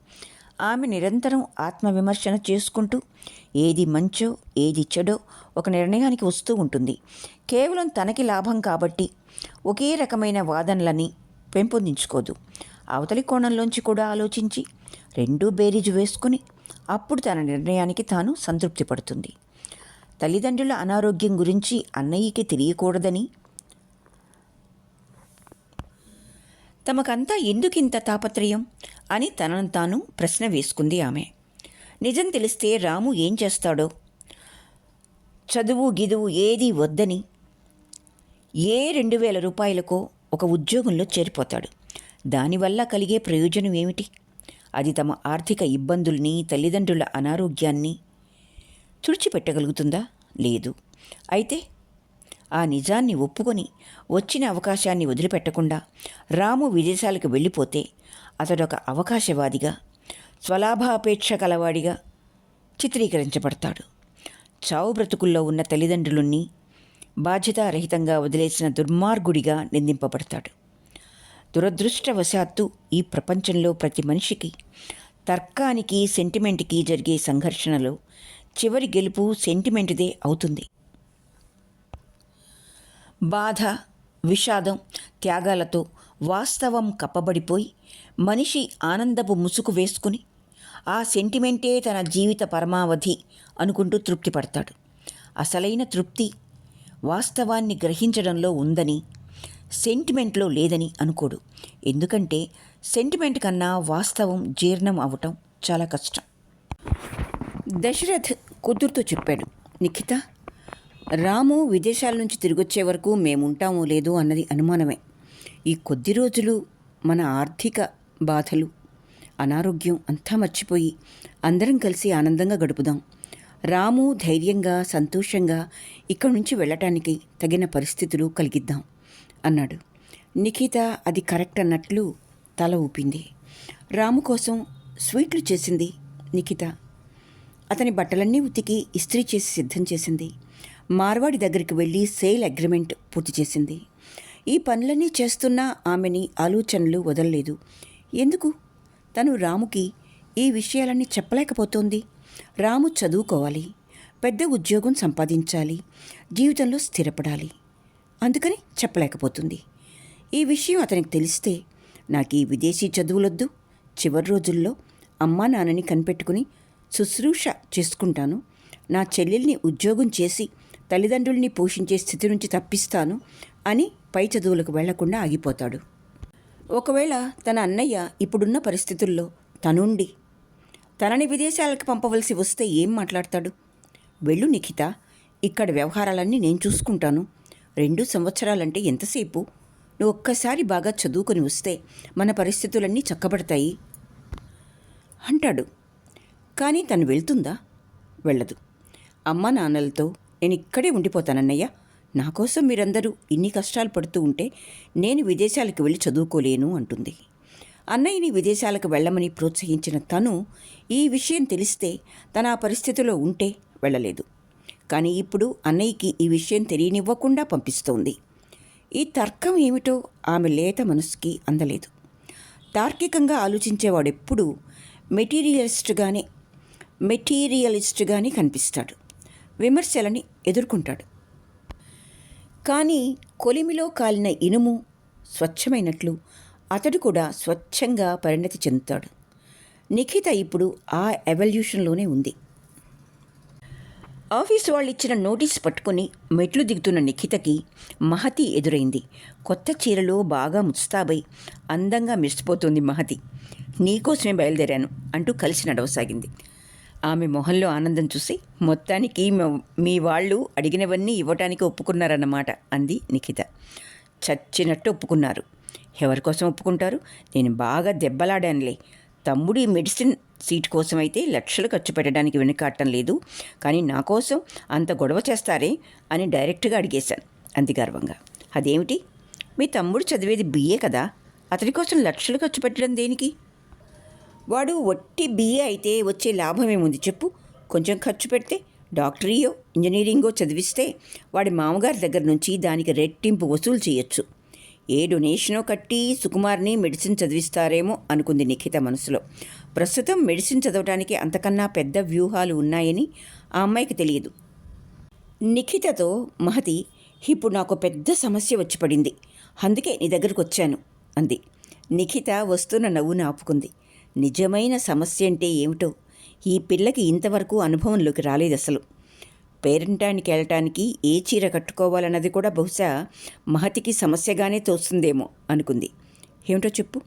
ఆమె నిరంతరం ఆత్మవిమర్శన చేసుకుంటూ ఏది మంచో ఏది చెడో ఒక నిర్ణయానికి వస్తూ ఉంటుంది. కేవలం తనకి లాభం కాబట్టి ఒకే రకమైన వాదనలని పెంపొందించుకోదు. అవతలి కోణంలోంచి కూడా ఆలోచించి రెండూ బేరీజు వేసుకుని అప్పుడు తన నిర్ణయానికి తాను సంతృప్తి పడుతుంది. తల్లిదండ్రుల అనారోగ్యం గురించి అన్నయ్యకి తెలియకూడదని తమకంతా ఎందుకింత తాపత్రయం అని తనను తాను ప్రశ్న వేసుకుంది ఆమె. నిజం తెలిస్తే రాము ఏం చేస్తాడో, చదువు గిదువు ఏదీ వద్దని ఏ 2,000 రూపాయలకో ఒక ఉద్యోగంలో చేరిపోతాడు. దానివల్ల కలిగే ప్రయోజనం ఏమిటి? అది తమ ఆర్థిక ఇబ్బందుల్ని, తల్లిదండ్రుల అనారోగ్యాన్ని తుడిచిపెట్టగలుగుతుందా? లేదు. అయితే ఆ నిజాన్ని ఒప్పుకొని వచ్చిన అవకాశాన్ని వదిలిపెట్టకుండా రాము విదేశాలకు వెళ్ళిపోతే అతడొక అవకాశవాదిగా, స్వలాభాపేక్ష కలవాడిగా చిత్రీకరించబడతాడు. చావు బ్రతుకుల్లో ఉన్న తల్లిదండ్రులని బాధ్యతారహితంగా వదిలేసిన దుర్మార్గుడిగా నిందింపబడతాడు. దురదృష్టవశాత్తు ఈ ప్రపంచంలో ప్రతి మనిషికి తర్కానికి, సెంటిమెంట్కి జరిగే సంఘర్షణలో చివరి గెలుపు సెంటిమెంట్దే అవుతుంది. బాధ, విషాదం, త్యాగాలతో వాస్తవం కప్పబడిపోయి మనిషి ఆనందపు ముసుగు వేసుకుని ఆ సెంటిమెంటే తన జీవిత పరమావధి అనుకుంటూ తృప్తి పడతాడు. అసలైన తృప్తి వాస్తవాన్ని గ్రహించడంలో ఉందని, సెంటిమెంట్లో లేదని అనుకోడు. ఎందుకంటే సెంటిమెంట్ కన్నా వాస్తవం జీర్ణం అవటం చాలా కష్టం. దశరథ్ కూతురుతో చెప్పాడు, నిఖిత, రాము విదేశాల నుంచి తిరిగొచ్చే వరకు మేముంటామో లేదో అన్నది అనుమానమే. ఈ కొద్ది రోజులు మన ఆర్థిక బాధలు, అనారోగ్యం అంతా మర్చిపోయి అందరం కలిసి ఆనందంగా గడుపుదాం. రాము ధైర్యంగా, సంతోషంగా ఇక్కడి నుంచి వెళ్ళటానికి తగిన పరిస్థితులు కలిగిద్దాం అన్నాడు. నిఖిత అది కరెక్ట్ అన్నట్లు తల ఊపింది. రాము కోసం స్వీట్లు చేసింది నిఖిత. అతని బట్టలన్నీ ఉతికి ఇస్త్రీ చేసి సిద్ధం చేసింది. మార్వాడి దగ్గరికి వెళ్ళి సేల్ అగ్రిమెంట్ పూర్తి చేసింది. ఈ పనులన్నీ చేస్తున్న ఆమెని ఆలోచనలు వదలలేదు. ఎందుకు తను రాముకి ఈ విషయాలన్నీ చెప్పలేకపోతోంది? రాము చదువుకోవాలి, పెద్ద ఉద్యోగం సంపాదించాలి, జీవితంలో స్థిరపడాలి. అందుకని చెప్పలేకపోతుంది. ఈ విషయం అతనికి తెలిస్తే నాకు ఈ విదేశీ చదువులొద్దు, చివరి రోజుల్లో అమ్మా నాన్నని కనిపెట్టుకుని శుశ్రూష చేసుకుంటాను, నా చెల్లెల్ని ఉద్యోగం చేసి తల్లిదండ్రుల్ని పోషించే స్థితి నుంచి తప్పిస్తాను అని పై చదువులకు వెళ్లకుండా ఆగిపోతాడు. ఒకవేళ తన అన్నయ్య ఇప్పుడున్న పరిస్థితుల్లో తనుండి తనని విదేశాలకు పంపవలసి వస్తే ఏం మాట్లాడతాడు? వెళ్ళు నిఖిత, ఇక్కడ వ్యవహారాలన్నీ నేను చూసుకుంటాను. 2 సంవత్సరాలంటే ఎంతసేపు? నువ్వు ఒక్కసారి బాగా చదువుకొని వస్తే మన పరిస్థితులన్నీ చక్కబడతాయి అంటాడు. కానీ తను వెళ్తుందా? వెళ్ళదు. అమ్మ నాన్నలతో నేను ఇక్కడే ఉండిపోతానన్నయ్య, నా కోసం మీరందరూ ఇన్ని కష్టాలు పడుతూ ఉంటే నేను విదేశాలకు వెళ్ళి చదువుకోలేను అంటుంది. అన్నయ్యని విదేశాలకు వెళ్ళమని ప్రోత్సహించిన తను ఈ విషయం తెలిస్తే తన ఆ పరిస్థితిలో ఉంటే వెళ్ళలేదు. కానీ ఇప్పుడు అన్నయ్యకి ఈ విషయం తెలియనివ్వకుండా పంపిస్తోంది. ఈ తర్కం ఏమిటో ఆమె లేత మనసుకి అందలేదు. తార్కికంగా ఆలోచించేవాడెప్పుడూ మెటీరియలిస్ట్గానే కనిపిస్తాడు, విమర్శలని ఎదుర్కొంటాడు. కానీ కొలిమిలో కాలిన ఇనుము స్వచ్ఛమైనట్లు అతడు కూడా స్వచ్ఛంగా పరిణతి చెందుతాడు. నిఖిత ఇప్పుడు ఆ ఎవల్యూషన్లోనే ఉంది. ఆఫీసు వాళ్ళు ఇచ్చిన నోటీస్ పట్టుకుని మెట్లు దిగుతున్న నిఖితకి మహతి ఎదురైంది. కొత్త చీరలో బాగా ముస్తాబై అందంగా మెరిసిపోతుంది మహతి. నీకోసమే బయలుదేరాను అంటూ కలిసి నడవసాగింది. ఆమె మొహంలో ఆనందం చూసి, మొత్తానికి మీ వాళ్ళు అడిగినవన్నీ ఇవ్వటానికి ఒప్పుకున్నారన్నమాట అంది నిఖిత. చచ్చినట్టు ఒప్పుకున్నారు. ఎవరి కోసం ఒప్పుకుంటారు? నేను బాగా దెబ్బలాడానులే. తమ్ముడి మెడిసిన్ సీట్ కోసమైతే లక్షలు ఖర్చు పెట్టడానికి వెనుకాడటం లేదు, కానీ నా కోసం అంత గొడవ చేస్తారే అని డైరెక్ట్గా అడిగేశాను అంది గర్వంగా. అదేమిటి? మీ తమ్ముడు చదివేది BA కదా, అతడి కోసం లక్షలు ఖర్చు పెట్టడం దేనికి? వాడు ఒట్టి BA అయితే వచ్చే లాభం ఏముంది చెప్పు? కొంచెం ఖర్చు పెడితే డాక్టరీయో ఇంజనీరింగో చదివిస్తే వాడి మామగారి దగ్గర నుంచి దానికి రెట్టింపు వసూలు చేయొచ్చు. ఏ డొనేషనో కట్టి సుకుమార్ని మెడిసిన్ చదివిస్తారేమో అనుకుంది నిఖిత మనసులో. ప్రస్తుతం మెడిసిన్ చదవడానికి అంతకన్నా పెద్ద వ్యూహాలు ఉన్నాయని ఆ అమ్మాయికి తెలియదు. నిఖితతో మహతి, ఇప్పుడు నాకు పెద్ద సమస్య వచ్చి పడింది, అందుకే నీ దగ్గరకు వచ్చాను అంది. నిఖిత వస్తున్న నవ్వును ఆపుకుంది. నిజమైన సమస్య అంటే ఏమిటో ఈ పిల్లకి ఇంతవరకు అనుభవంలోకి రాలేదు. అసలు పేరంటానికి వెళ్ళటానికి ఏ చీర కట్టుకోవాలన్నది కూడా బహుశా మహతికి సమస్యగానే తోస్తుందేమో అనుకుంది. ఏమిటో చెప్పు.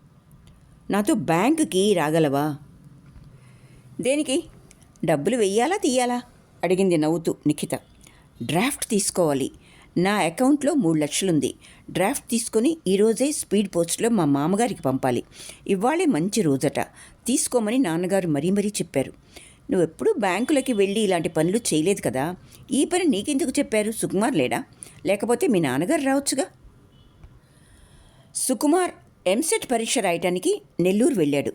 నాతో బ్యాంకుకి రాగలవా? దేనికి? డబ్బులు వెయ్యాలా తీయాలా? అడిగింది నవ్వుతూ నిఖిత. డ్రాఫ్ట్ తీసుకోవాలి. నా అకౌంట్లో 3 లక్షలుంది. డ్రాఫ్ట్ తీసుకొని ఈరోజే స్పీడ్ పోస్ట్లో మా మామగారికి పంపాలి. ఇవాళే మంచి రోజట. తీసుకోమని నాన్నగారు మరీ చెప్పారు. నువ్వెప్పుడూ బ్యాంకులకి వెళ్ళి ఇలాంటి పనులు చేయలేదు కదా. ఈ పని నీకెందుకు చెప్పారు? సుకుమార్ లేడా? లేకపోతే మీ నాన్నగారు రావచ్చుగా. సుకుమార్ ఎంసెట్ పరీక్ష రాయటానికి నెల్లూరు వెళ్ళాడు.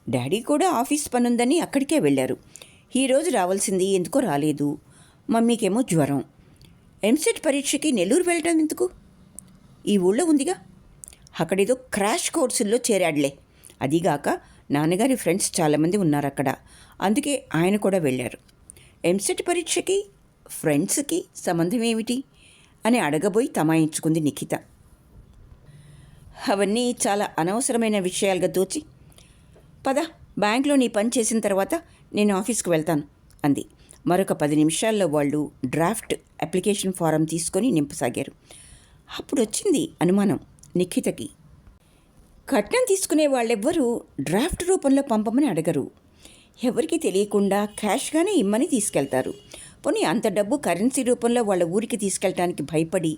డాడీ కూడా ఆఫీస్ పనుందని అక్కడికే వెళ్ళారు. ఈరోజు రావాల్సింది, ఎందుకో రాలేదు. మమ్మీకేమో జ్వరం. ఎంసెట్ పరీక్షకి నెల్లూరు వెళ్ళటం ఎందుకు? ఈ ఊళ్ళో ఉందిగా. అక్కడేదో క్రాష్ కోర్సుల్లో చేరాడులే. అదీగాక నాన్నగారి ఫ్రెండ్స్ చాలామంది ఉన్నారు అక్కడ. అందుకే ఆయన కూడా వెళ్ళారు. ఎంసెట్ పరీక్షకి ఫ్రెండ్స్కి సంబంధం ఏమిటి అని అడగబోయి తమాయించుకుంది నిఖిత. అవన్నీ చాలా అనవసరమైన విషయాలుగా తోచి, పద బ్యాంక్లో నీ పని చేసిన తర్వాత నేను ఆఫీస్కి వెళ్తాను అంది. మరొక 10 నిమిషాల్లో వాళ్ళు డ్రాఫ్ట్ అప్లికేషన్ ఫారం తీసుకొని నింపసాగారు. అప్పుడు వచ్చింది అనుమానం నిఖితకి. కట్నం తీసుకునే వాళ్ళెవ్వరూ డ్రాఫ్ట్ రూపంలో పంపమని అడగరు. ఎవరికి తెలియకుండా క్యాష్గానే ఇమ్మని తీసుకెళ్తారు. పోనీ అంత డబ్బు కరెన్సీ రూపంలో వాళ్ళ ఊరికి తీసుకెళ్ళటానికి భయపడి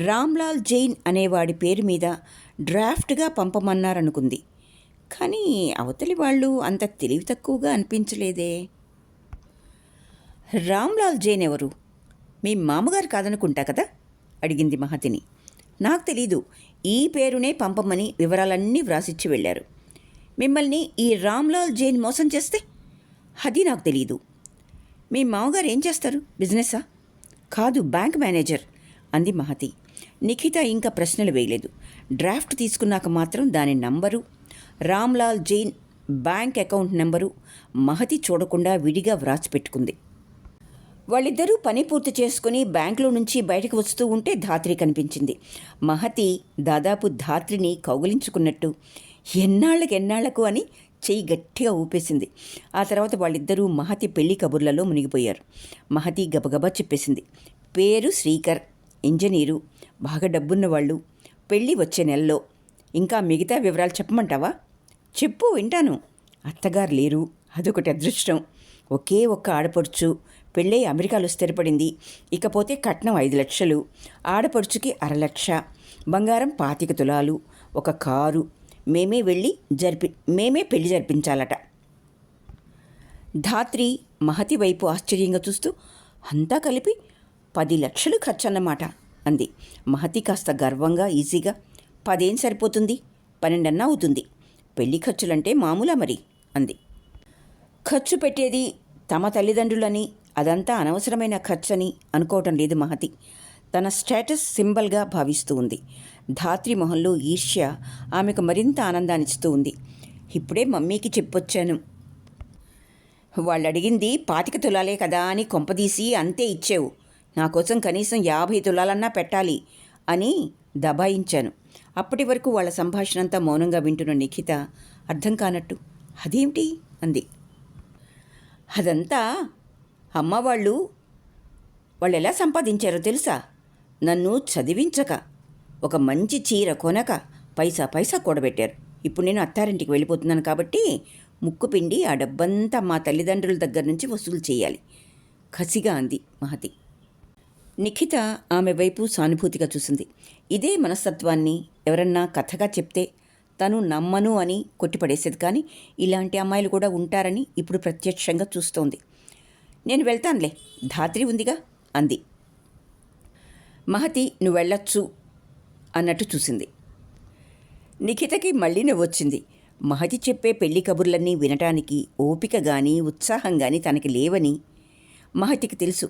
రామ్లాల్ జైన్ అనేవాడి పేరు మీద డ్రాఫ్ట్గా పంపమన్నారనుకుంది. కానీ అవతలి వాళ్ళు అంత తెలివి తక్కువగా అనిపించలేదే. రామ్లాల్ జైన్ ఎవరు? మీ మామగారు కాదనుకుంటా కదా అడిగింది మహతిని. నాకు తెలీదు. ఈ పేరునే పంపమని వివరాలన్నీ వ్రాసిచ్చి వెళ్ళారు. మిమ్మల్ని ఈ రామ్లాల్ జైన్ మోసం చేస్తే? అది నాకు తెలీదు. మీ మామగారు ఏం చేస్తారు? బిజినెస్సా? కాదు, బ్యాంక్ మేనేజర్ అంది మహతి. నిఖిత ఇంకా ప్రశ్నలు వేయలేదు. డ్రాఫ్ట్ తీసుకున్నాక మాత్రం దాని number, Ramlal Jain bank account number Mahathi చూడకుండా విడిగా వ్రాసిపెట్టుకుంది. వాళ్ళిద్దరూ పని పూర్తి చేసుకుని బ్యాంకులో నుంచి బయటకు వస్తూ ఉంటే ధాత్రి కనిపించింది. మహతి దాదాపు ధాత్రిని కౌగిలించుకున్నట్టు ఎన్నాళ్లకు అని చెయ్యి గట్టిగా ఊపేసింది. ఆ తర్వాత వాళ్ళిద్దరూ మహతి పెళ్లి కబుర్లలో మునిగిపోయారు. మహతి గబగబా చెప్పేసింది. పేరు శ్రీకర్, ఇంజనీరు, బాగా డబ్బున్నవాళ్ళు, పెళ్ళి వచ్చే నెలలో. ఇంకా మిగతా వివరాలు చెప్పమంటావా? చెప్పు, వింటాను. అత్తగారు లేరు, అదొకటి అదృష్టం. ఒకే ఒక్క ఆడపడుచు, పెళ్ళై అమెరికాలో స్థిరపడింది. ఇకపోతే కట్నం 5 లక్షలు, ఆడపడుచుకి 1/2 లక్ష, బంగారం 25 తులాలు, ఒక కారు. మేమే పెళ్లి జరిపించాలట. ధాత్రి మహతి వైపు ఆశ్చర్యంగా చూస్తూ, అంతా కలిపి 10 లక్షలు ఖర్చన్నమాట అంది. మహతి కాస్త గర్వంగా ఈజీగా, 10 ఏం సరిపోతుంది, 12 అవుతుంది. పెళ్లి ఖర్చులంటే మామూలా మరి అంది. ఖర్చు పెట్టేది తమ తల్లిదండ్రులని, అదంతా అనవసరమైన ఖర్చని అనుకోవటం లేదు మహతి. తన స్టేటస్ సింబల్గా భావిస్తూ ఉంది. ధాత్రి మొహంలో ఈర్ష్య ఆమెకు మరింత ఆనందాన్నిస్తూ ఉంది. ఇప్పుడే మమ్మీకి చెప్పొచ్చాను. వాళ్ళు అడిగింది 25 తులాలే కదా అని కొంపదీసి అంతే ఇచ్చేవు. నా కోసం కనీసం 50 తులాలన్నా పెట్టాలి అని దబాయించాను. అప్పటి వరకు వాళ్ళ సంభాషణంతా మౌనంగా వింటున్న నిఖిత అర్థం కానట్టు, అదేమిటి అంది. అదంతా అమ్మ వాళ్ళు ఎలా సంపాదించారో తెలుసా? నన్ను చదివించక, ఒక మంచి చీర కొనక పైసా కూడబెట్టారు. ఇప్పుడు నేను అత్తారింటికి వెళ్ళిపోతున్నాను కాబట్టి ముక్కు పిండి ఆ డబ్బంతా మా తల్లిదండ్రుల దగ్గర నుంచి వసూలు చేయాలి కసిగా అంది మహతి. నిఖిత ఆమె వైపు సానుభూతిగా చూసింది. ఇదే మనస్తత్వాన్ని ఎవరన్నా కథగా చెప్తే తను నమ్మను అని కొట్టిపడేసేది. కానీ ఇలాంటి అమ్మాయిలు కూడా ఉంటారని ఇప్పుడు ప్రత్యక్షంగా చూస్తోంది. నేను వెళ్తానులే, ధాత్రి ఉందిగా అంది. మహతి నువ్వు వెళ్ళొచ్చు అన్నట్టు చూసింది. నిఖితకి మళ్ళీ నవ్వొచ్చింది. మహతి చెప్పే పెళ్లి కబుర్లన్నీ వినటానికి ఓపిక కానీ ఉత్సాహం కానీ తనకి లేవని మహతికి తెలుసు.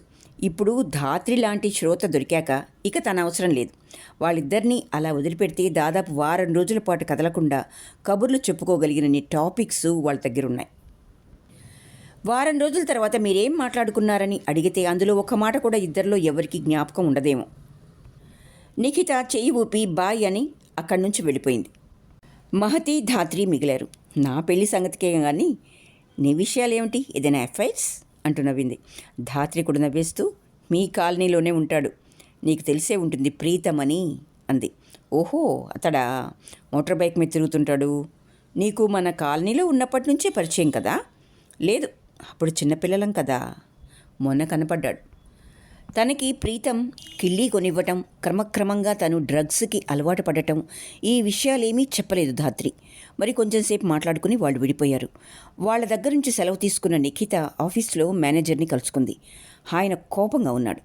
ఇప్పుడు ధాత్రి లాంటి శ్రోత దొరికాక ఇక తన అవసరం లేదు. వాళ్ళిద్దరినీ అలా వదిలిపెడితే దాదాపు వారం రోజుల పాటు కదలకుండా కబుర్లు చెప్పుకోగలిగినన్ని టాపిక్స్ వాళ్ళ దగ్గర ఉన్నాయి. వారం రోజుల తర్వాత మీరేం మాట్లాడుకున్నారని అడిగితే అందులో ఒక్క మాట కూడా ఇద్దరిలో ఎవరికి జ్ఞాపకం ఉండదేమో. నిఖిత చెయ్యి ఊపి బాయ్ అని అక్కడి నుంచి వెళ్ళిపోయింది. మహతి ధాత్రి మిగిలారు. నా పెళ్లి సంగతికే కానీ నీ విషయాలేమిటి, ఏదైనా ఎఫ్ఐఆర్స్ అంటూ నవ్వింది. ధాత్రి కూడా నవ్వేస్తూ మీ కాలనీలోనే ఉంటాడు, నీకు తెలిసే ఉంటుంది, ప్రీతం అని అంది. ఓహో, అతడా మోటార్ బైక్ మీద తిరుగుతుంటాడు. నీకు మన కాలనీలో ఉన్నప్పటి నుంచే పరిచయం కదా? లేదు, అప్పుడు చిన్నపిల్లలం కదా. మొన్న కనపడ్డాడు. తనకి ప్రీతం కిళ్ళీ కొనివ్వటం, క్రమక్రమంగా తను డ్రగ్స్కి అలవాటు పడటం, ఈ విషయాలేమీ చెప్పలేదు ధాత్రి. మరి కొంచెంసేపు మాట్లాడుకుని వాళ్ళు విడిపోయారు. వాళ్ళ దగ్గర నుంచి సెలవు తీసుకున్న నిఖిత ఆఫీస్లో మేనేజర్ని కలుసుకుంది. ఆయన కోపంగా ఉన్నాడు.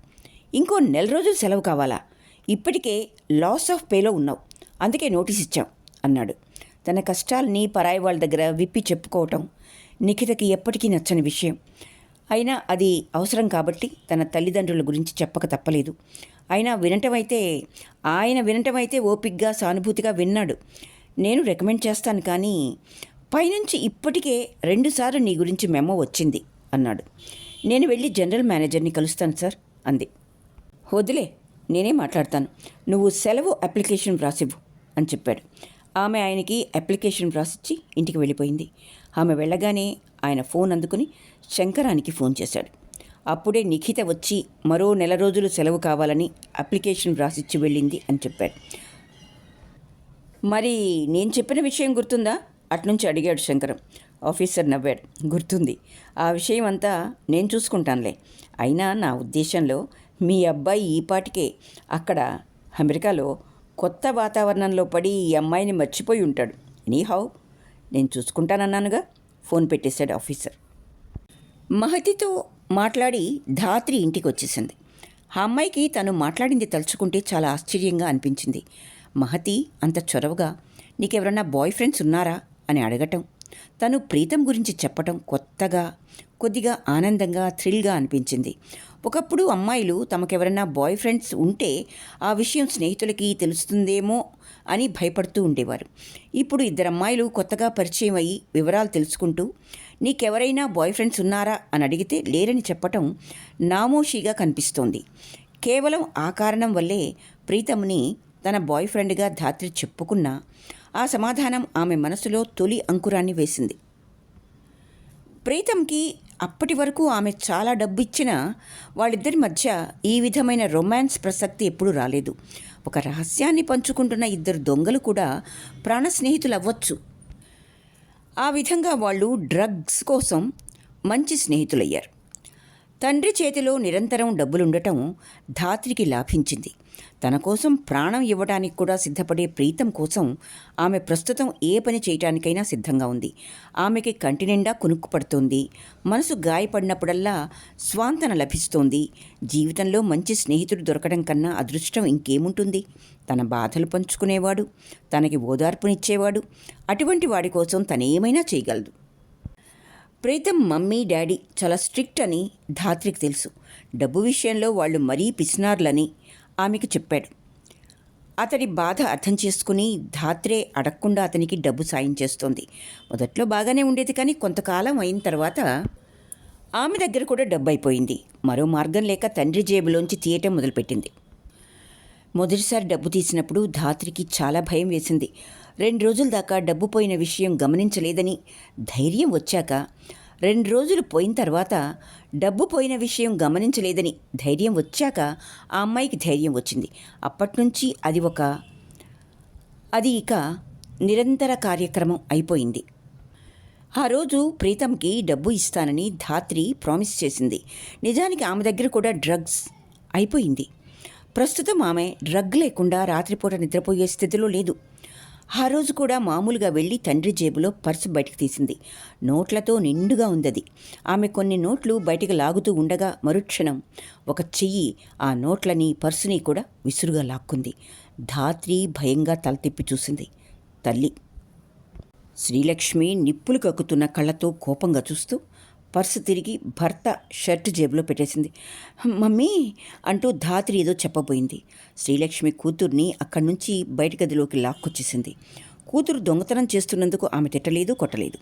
ఇంకో 4 రోజులు సెలవు కావాలా? ఇప్పటికే లాస్ ఆఫ్ పేలో ఉన్నావు, అందుకే నోటీస్ ఇచ్చాం అన్నాడు. తన కష్టాలని పరాయి వాళ్ళ దగ్గర విప్పి చెప్పుకోవటం నిఖితకి ఎప్పటికీ నచ్చని విషయం. అయినా అది అవసరం కాబట్టి తన తల్లిదండ్రుల గురించి చెప్పక తప్పలేదు. ఆయన వినటమైతే ఓపిగ్గా సానుభూతిగా విన్నాడు. నేను రికమెండ్ చేస్తాను, కానీ పైనుంచి ఇప్పటికే 2 సార్లు నీ గురించి మెమో వచ్చింది అన్నాడు. నేను వెళ్ళి జనరల్ మేనేజర్ని కలుస్తాను సార్ అంది. వదిలే, నేనే మాట్లాడతాను, నువ్వు సెలవు అప్లికేషన్ వ్రాసివ్వు అని చెప్పాడు. ఆమె ఆయనకి అప్లికేషన్ వ్రాసిచ్చి ఇంటికి వెళ్ళిపోయింది. ఆమె వెళ్ళగానే ఆయన ఫోన్ అందుకుని శంకరానికి ఫోన్ చేశాడు. అప్పుడే నిఖిత వచ్చి మరో 4 రోజులు సెలవు కావాలని అప్లికేషన్ వ్రాసిచ్చి వెళ్ళింది అని చెప్పాడు. మరి నేను చెప్పిన విషయం గుర్తుందా అట్నుంచి అడిగాడు శంకరం. ఆఫీసర్ నవ్వాడు. గుర్తుంది, ఆ విషయం అంతా నేను చూసుకుంటానులే. అయినా నా ఉద్దేశంలో మీ అబ్బాయి ఈపాటికే అక్కడ అమెరికాలో కొత్త వాతావరణంలో పడి ఈ అమ్మాయిని మర్చిపోయి ఉంటాడు. ఎనీహౌ నేను చూసుకుంటానన్నానుగా. ఫోన్ పెట్టేశాడు ఆఫీసర్. మహతితో మాట్లాడి ధాత్రి ఇంటికి వచ్చేసింది. ఆ అమ్మాయికి తను మాట్లాడింది తలుచుకుంటే చాలా ఆశ్చర్యంగా అనిపించింది. మహతి అంత చొరవగా నీకెవరన్నా బాయ్ ఫ్రెండ్స్ ఉన్నారా అని అడగటం, తను ప్రీతం గురించి చెప్పటం కొత్తగా, కొద్దిగా ఆనందంగా, థ్రిల్గా అనిపించింది. ఒకప్పుడు అమ్మాయిలు తమకెవరన్నా బాయ్ ఫ్రెండ్స్ ఉంటే ఆ విషయం స్నేహితులకి తెలుస్తుందేమో అని భయపడుతూ ఉండేవారు. ఇప్పుడు 2 అమ్మాయిలు కొత్తగా పరిచయం అయ్యి వివరాలు తెలుసుకుంటూ నీకెవరైనా బాయ్ ఫ్రెండ్స్ ఉన్నారా అని అడిగితే లేరని చెప్పటం నామోషీగా కనిపిస్తోంది. కేవలం ఆ కారణం వల్లే ప్రీతంని తన బాయ్ ఫ్రెండ్గా ధాత్రి చెప్పుకున్నా ఆ సమాధానం ఆమె మనసులో తొలి అంకురాన్ని వేసింది. ప్రీతంకి అప్పటి వరకు ఆమె చాలా డబ్బు ఇచ్చినా వాళ్ళిద్దరి మధ్య ఈ విధమైన రొమాన్స్ ప్రసక్తి ఎప్పుడూ రాలేదు. ఒక రహస్యాన్ని పంచుకుంటున్న 2 దొంగలు కూడా ప్రాణ స్నేహితులు అవ్వచ్చు. ఆ విధంగా వాళ్ళు డ్రగ్స్ కోసం మంచి స్నేహితులయ్యారు. తండ్రి చేతిలో నిరంతరం డబ్బులుండటం ధాత్రికి లాభించింది. తన కోసం ప్రాణం ఇవ్వడానికి కూడా సిద్ధపడే ప్రీతం కోసం ఆమె ప్రస్తుతం ఏ పని చేయటానికైనా సిద్ధంగా ఉంది. ఆమెకి కంటి నిండా కునుక్కు పడుతోంది. మనసు గాయపడినప్పుడల్లా స్వాంతన లభిస్తోంది. జీవితంలో మంచి స్నేహితుడు దొరకడం కన్నా అదృష్టం ఇంకేముంటుంది? తన బాధలు పంచుకునేవాడు, తనకి ఓదార్పునిచ్చేవాడు, అటువంటి వాడి కోసం తనేమైనా చేయగలదు. ప్రీతం మమ్మీ డాడీ చాలా స్ట్రిక్ట్ అని ధాత్రికి తెలుసు. డబ్బు విషయంలో వాళ్ళు మరీ పిసినార్లని ఆమెకు చెప్పాడు. అతడి బాధ అర్థం చేసుకుని ధాత్రే అడగకుండా అతనికి డబ్బు సాయం చేస్తోంది. మొదట్లో బాగానే ఉండేది, కానీ కొంతకాలం అయిన తర్వాత ఆమె దగ్గర కూడా డబ్బు అయిపోయింది. మరో మార్గం లేక తండ్రి జేబులోంచి తీయటం మొదలుపెట్టింది. మొదటిసారి డబ్బు తీసినప్పుడు ధాత్రికి చాలా భయం వేసింది. 2 రోజుల దాకా డబ్బు పోయిన విషయం గమనించలేదని ధైర్యం వచ్చాక, 2 రోజులు పోయిన తర్వాత డబ్బు పోయిన విషయం గమనించలేదని ధైర్యం వచ్చాక ఆ అమ్మాయికి ధైర్యం వచ్చింది. అప్పటినుంచి అది ఇక నిరంతర కార్యక్రమం అయిపోయింది. ఆ రోజు ప్రీతంకి డబ్బు ఇస్తానని ధాత్రి ప్రామిస్ చేసింది. నిజానికి ఆమె దగ్గర కూడా డ్రగ్స్ అయిపోయింది. ప్రస్తుతం ఆమె డ్రగ్ లేకుండా రాత్రిపూట నిద్రపోయే స్థితిలో లేదు. ఆ రోజు కూడా మామూలుగా వెళ్ళి తండ్రి జేబులో పర్సు బయటకు తీసింది. నోట్లతో నిండుగా ఉందది. ఆమె కొన్ని నోట్లు బయటికి లాగుతూ ఉండగా మరుక్షణం ఒక చెయ్యి ఆ నోట్లని పర్సుని కూడా విసురుగా లాక్కుంది. ధాత్రి భయంగా తల తిప్పి చూసింది. తల్లి శ్రీలక్ష్మి నిప్పులు కక్కుతున్న కళ్ళతో కోపంగా చూస్తూ పర్సు తిరిగి భర్త షర్టు జేబులో పెట్టేసింది. మమ్మీ అంటూ ధాత్రి ఏదో చెప్పబోయింది. శ్రీలక్ష్మి కూతుర్ని అక్కడి నుంచి బయట గదిలోకి లాక్కొచ్చేసింది. కూతురు దొంగతనం చేస్తున్నందుకు ఆమె తిట్టలేదు, కొట్టలేదు.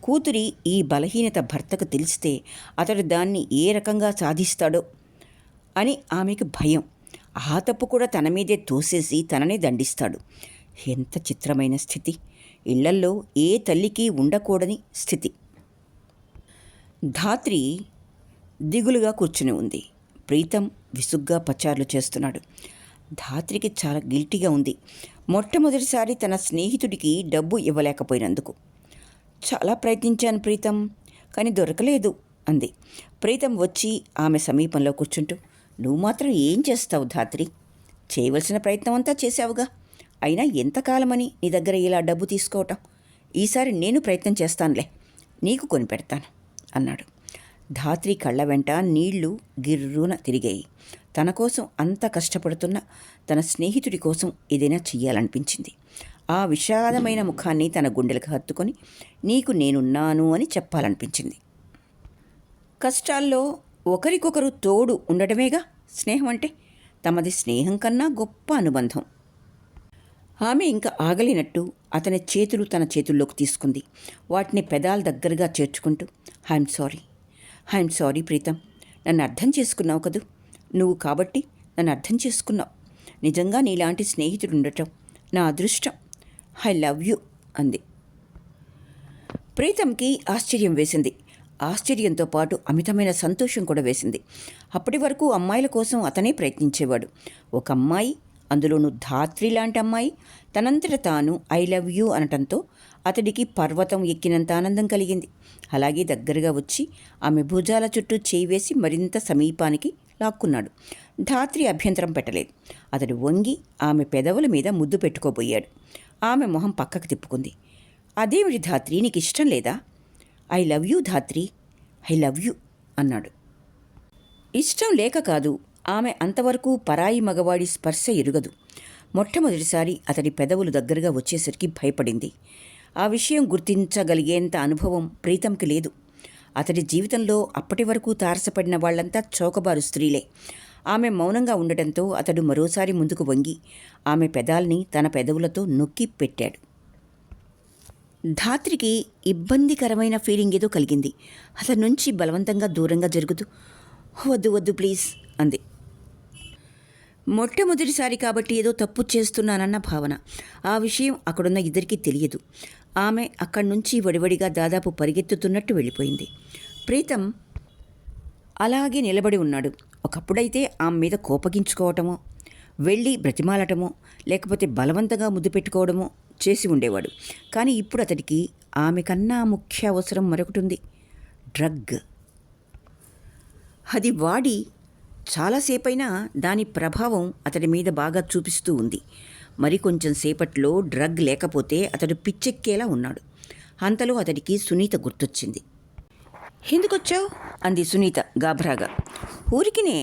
కూతురి ఈ బలహీనత భర్తకు తెలిస్తే అతడు దాన్ని ఏ రకంగా సాధిస్తాడో అని ఆమెకు భయం. ఆ తప్పు కూడా తన మీదే తోసేసి తననే దండిస్తాడు. ఎంత చిత్రమైన స్థితి! ఇళ్లల్లో ఏ తల్లికి ఉండకూడని స్థితి. ధాత్రి దిగులుగా కూర్చుని ఉంది. ప్రీతం విసుగ్గా పచార్లు చేస్తున్నాడు. ధాత్రికి చాలా గిల్టీగా ఉంది. మొట్టమొదటిసారి తన స్నేహితుడికి డబ్బు ఇవ్వలేకపోయినందుకు. చాలా ప్రయత్నించాను ప్రీతం, కానీ దొరకలేదు అంది. ప్రీతం వచ్చి ఆమె సమీపంలో కూర్చుంటూ, నువ్వు మాత్రం ఏం చేస్తావు ధాత్రి? చేయవలసిన ప్రయత్నం అంతా చేశావుగా. అయినా ఎంతకాలమని నీ దగ్గర ఇలా డబ్బు తీసుకోవటం? ఈసారి నేను ప్రయత్నం చేస్తానులే, నీకు కొనిపెడతాను అన్నాడు. ధాత్రి కళ్ళ వెంట నీళ్లు గిర్రున తిరిగాయి. తన కోసం అంత కష్టపడుతున్న తన స్నేహితుడి కోసం ఏదైనా చెయ్యాలనిపించింది. ఆ విషాదమైన ముఖాన్ని తన గుండెలకు హత్తుకొని నీకు నేనున్నాను అని చెప్పాలనిపించింది. కష్టాల్లో ఒకరికొకరు తోడు ఉండటమేగా స్నేహం అంటే. తమది స్నేహం కన్నా గొప్ప అనుబంధం. ఆమె ఇంకా ఆగలేనట్టు అతని చేతులు తన చేతుల్లోకి తీసుకుంది. వాటిని పెదాల దగ్గరగా చేర్చుకుంటూ, ఐఎమ్ సారీ ప్రీతం, నన్ను అర్థం చేసుకున్నావు కదూ. నువ్వు కాబట్టి నన్ను అర్థం చేసుకున్నావు. నిజంగా నీలాంటి స్నేహితుడు ఉండటం నా అదృష్టం. ఐ లవ్ యూ అంది. ప్రీతంకి ఆశ్చర్యం వేసింది. ఆశ్చర్యంతో పాటు అమితమైన సంతోషం కూడా వేసింది. అప్పటి వరకు అమ్మాయిల కోసం అతనే ప్రయత్నించేవాడు. ఒక అమ్మాయి, అందులోనూ ధాత్రి లాంటి అమ్మాయి, తనంతట తాను ఐ లవ్ యూ అనటంతో అతడికి పర్వతం ఎక్కినంత ఆనందం కలిగింది. అలాగే దగ్గరగా వచ్చి ఆమె భుజాల చుట్టూ చేయి వేసి మరింత సమీపానికి లాక్కున్నాడు. ధాత్రి అభ్యంతరం పెట్టలేదు. అతడు వంగి ఆమె పెదవుల మీద ముద్దు పెట్టుకోబోయాడు. ఆమె మొహం పక్కకు తిప్పుకుంది. అదేమిటి ధాత్రి, నీకు ఇష్టం లేదా? I love you Dhatri, I love you అన్నాడు. ఇష్టం లేక కాదు, ఆమె అంతవరకు పరాయి మగవాడి స్పర్శ ఎరుగదు. మొట్టమొదటిసారి అతడి పెదవులు దగ్గరగా వచ్చేసరికి భయపడింది. ఆ విషయం గుర్తించగలిగేంత అనుభవం ప్రీతంకి లేదు. అతడి జీవితంలో అప్పటి వరకు తారసపడిన వాళ్లంతా చౌకబారు స్త్రీలే. ఆమె మౌనంగా ఉండటంతో అతడు మరోసారి ముందుకు వంగి ఆమె పెదాల్ని తన పెదవులతో నొక్కి పెట్టాడు. ధాత్రికి ఇబ్బందికరమైన ఫీలింగ్ ఏదో కలిగింది. అతని నుంచి బలవంతంగా దూరంగా జరుగుతూ, వద్దు వద్దు ప్లీజ్ అంది. మొట్టమొదటిసారి కాబట్టి ఏదో తప్పు చేస్తున్నానన్న భావన. ఆ విషయం అక్కడున్న ఇద్దరికీ తెలియదు. ఆమె అక్కడి నుంచి వడివడిగా దాదాపు పరిగెత్తుతున్నట్టు వెళ్ళిపోయింది. ప్రీతం అలాగే నిలబడి ఉన్నాడు. ఒకప్పుడైతే ఆమె మీద కోపగించుకోవటమో, వెళ్ళి బ్రతిమాలటమో, లేకపోతే బలవంతంగా ముద్దు పెట్టుకోవడమో చేసి ఉండేవాడు. కానీ ఇప్పుడు అతడికి ఆమె కన్నా ముఖ్య అవసరం మరొకటి ఉంది, డ్రగ్. అది వాడి చాలాసేపైనా దాని ప్రభావం అతడి మీద బాగా చూపిస్తూ ఉంది. మరికొంచెం సేపట్లో డ్రగ్ లేకపోతే అతడు పిచ్చెక్కేలా ఉన్నాడు. అంతలో అతడికి సునీత గుర్తొచ్చింది. ఎందుకొచ్చావు అంది సునీత గాభరాగా. ఊరికినే.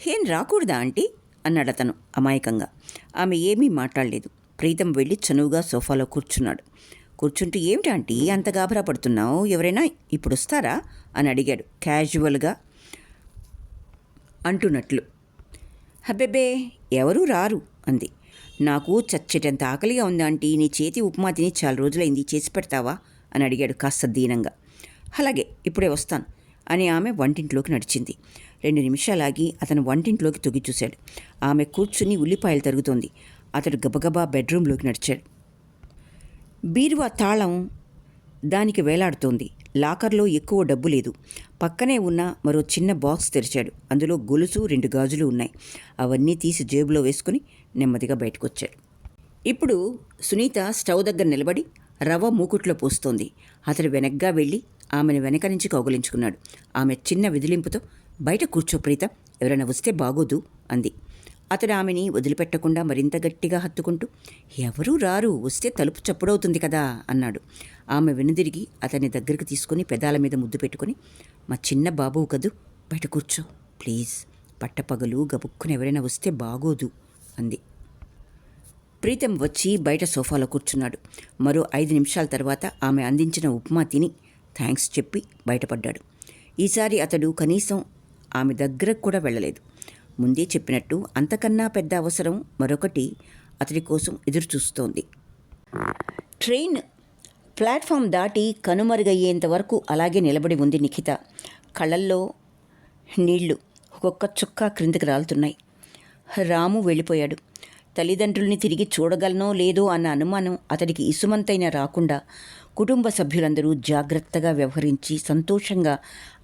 ఏం రాకూడదా ఆంటీ అన్నాడు అతను అమాయకంగా. ఆమె ఏమీ మాట్లాడలేదు. ప్రీతం వెళ్ళి చనువుగా సోఫాలో కూర్చున్నాడు. కూర్చుంటూ ఏమిటి ఆంటీ అంత గాభరా పడుతున్నావు, ఎవరైనా ఇప్పుడు వస్తారా అని అడిగాడు క్యాజువల్గా అంటున్నట్లు. అబ్బెబ్బే ఎవరూ రారు అంది. నాకు చచ్చేటంత ఆకలిగా ఉంది ఆంటీ, నీ చేతి ఉప్మా తిని చాలా రోజులైంది, చేసి పెడతావా అని అడిగాడు కాస్త దీనంగా. అలాగే ఇప్పుడే వస్తాను అని ఆమె వంటింట్లోకి నడిచింది. 2 నిమిషాలాగి అతను వంటింట్లోకి తొగి చూశాడు. ఆమె కూర్చుని ఉల్లిపాయలు తరుగుతోంది. అతడు గబగబా బెడ్రూమ్లోకి నడిచాడు. బీరువా తాళం దానికి వేలాడుతోంది. లాకర్లో ఎక్కువ డబ్బు లేదు. పక్కనే ఉన్న మరో చిన్న బాక్స్ తెరిచాడు. అందులో గొలుసు 2 గాజులు ఉన్నాయి. అవన్నీ తీసి జేబులో వేసుకుని నెమ్మదిగా బయటకొచ్చాడు. ఇప్పుడు సునీత స్టవ్ దగ్గర నిలబడి రవ్వ మూకుట్లో పోస్తోంది. అతడు వెనక్గా వెళ్ళి ఆమెను వెనక నుంచి కౌగలించుకున్నాడు. ఆమె చిన్న విదిలింపుతో, బయట కూర్చో ప్రీతం, ఎవరైనా వస్తే బాగోదు అంది. అతడు ఆమెని వదిలిపెట్టకుండా మరింత గట్టిగా హత్తుకుంటూ, ఎవరూ రారు, వస్తే తలుపు చప్పుడవుతుంది కదా అన్నాడు. ఆమె వెనుదిరిగి అతన్ని దగ్గరికి తీసుకుని పెదాల మీద ముద్దు పెట్టుకుని, మా చిన్న బాబువు కదూ, బయట కూర్చో ప్లీజ్, పట్టపగలు గబుక్కుని ఎవరైనా వస్తే బాగోదు అంది. ప్రీతం వచ్చి బయట సోఫాలో కూర్చున్నాడు. మరో 5 నిమిషాల తర్వాత ఆమె అందించిన ఉప్మా తిని థ్యాంక్స్ చెప్పి బయటపడ్డాడు. ఈసారి అతడు కనీసం ఆమె దగ్గరకు కూడా వెళ్ళలేదు. ముందే చెప్పినట్టు అంతకన్నా పెద్ద అవసరం మరొకటి అతడి కోసం ఎదురుచూస్తోంది. ట్రైన్ ప్లాట్ఫామ్ దాటి కనుమరుగయ్యేంత వరకు అలాగే నిలబడి ఉంది నిఖిత. కళ్ళల్లో నీళ్లు ఒక్కొక్క చుక్క క్రిందకి రాలుతున్నాయి. రాము వెళ్ళిపోయాడు. తల్లిదండ్రుల్ని తిరిగి చూడగలనో లేదో అన్న అనుమానం అతడికి ఇసుమంతైనా రాకుండా కుటుంబ సభ్యులందరూ జాగ్రత్తగా వ్యవహరించి సంతోషంగా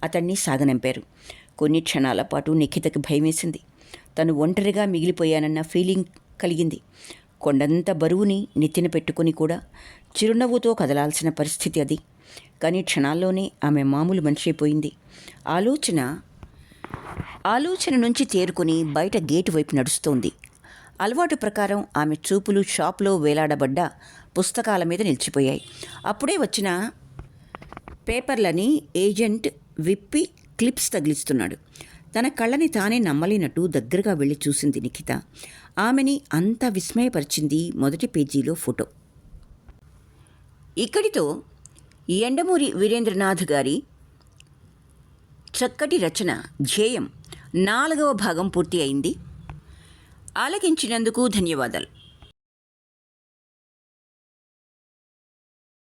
అతన్ని సాగనంపారు. కొన్ని క్షణాల పాటు నిఖితకి భయమేసింది. తను ఒంటరిగా మిగిలిపోయానన్న ఫీలింగ్ కలిగింది. కొండంత బరువుని నెత్తిన పెట్టుకుని కూడా చిరునవ్వుతో కదలాల్సిన పరిస్థితి అది. కానీ క్షణాల్లోనే ఆమె మామూలు మనిషి అయిపోయింది. ఆలోచన నుంచి తేరుకుని బయట గేటు వైపు నడుస్తోంది. అలవాటు ప్రకారం ఆమె చూపులు షాప్లో వేలాడబడ్డ పుస్తకాల మీద నిలిచిపోయాయి. అప్పుడే వచ్చిన పేపర్లని ఏజెంట్ విప్పి క్లిప్స్ తగిలిస్తున్నాడు. తన కళ్ళని తానే నమ్మలేనట్టు దగ్గరగా వెళ్ళి చూసింది నిఖిత. ఆమెని అంతా విస్మయపరిచింది మొదటి పేజీలో ఫోటో. ఇక్కడితో యండమూరి వీరేంద్రనాథ్ గారి చక్కటి రచన ధ్యేయం 4వ భాగం పూర్తి అయింది. ఆలకించినందుకు ధన్యవాదాలు.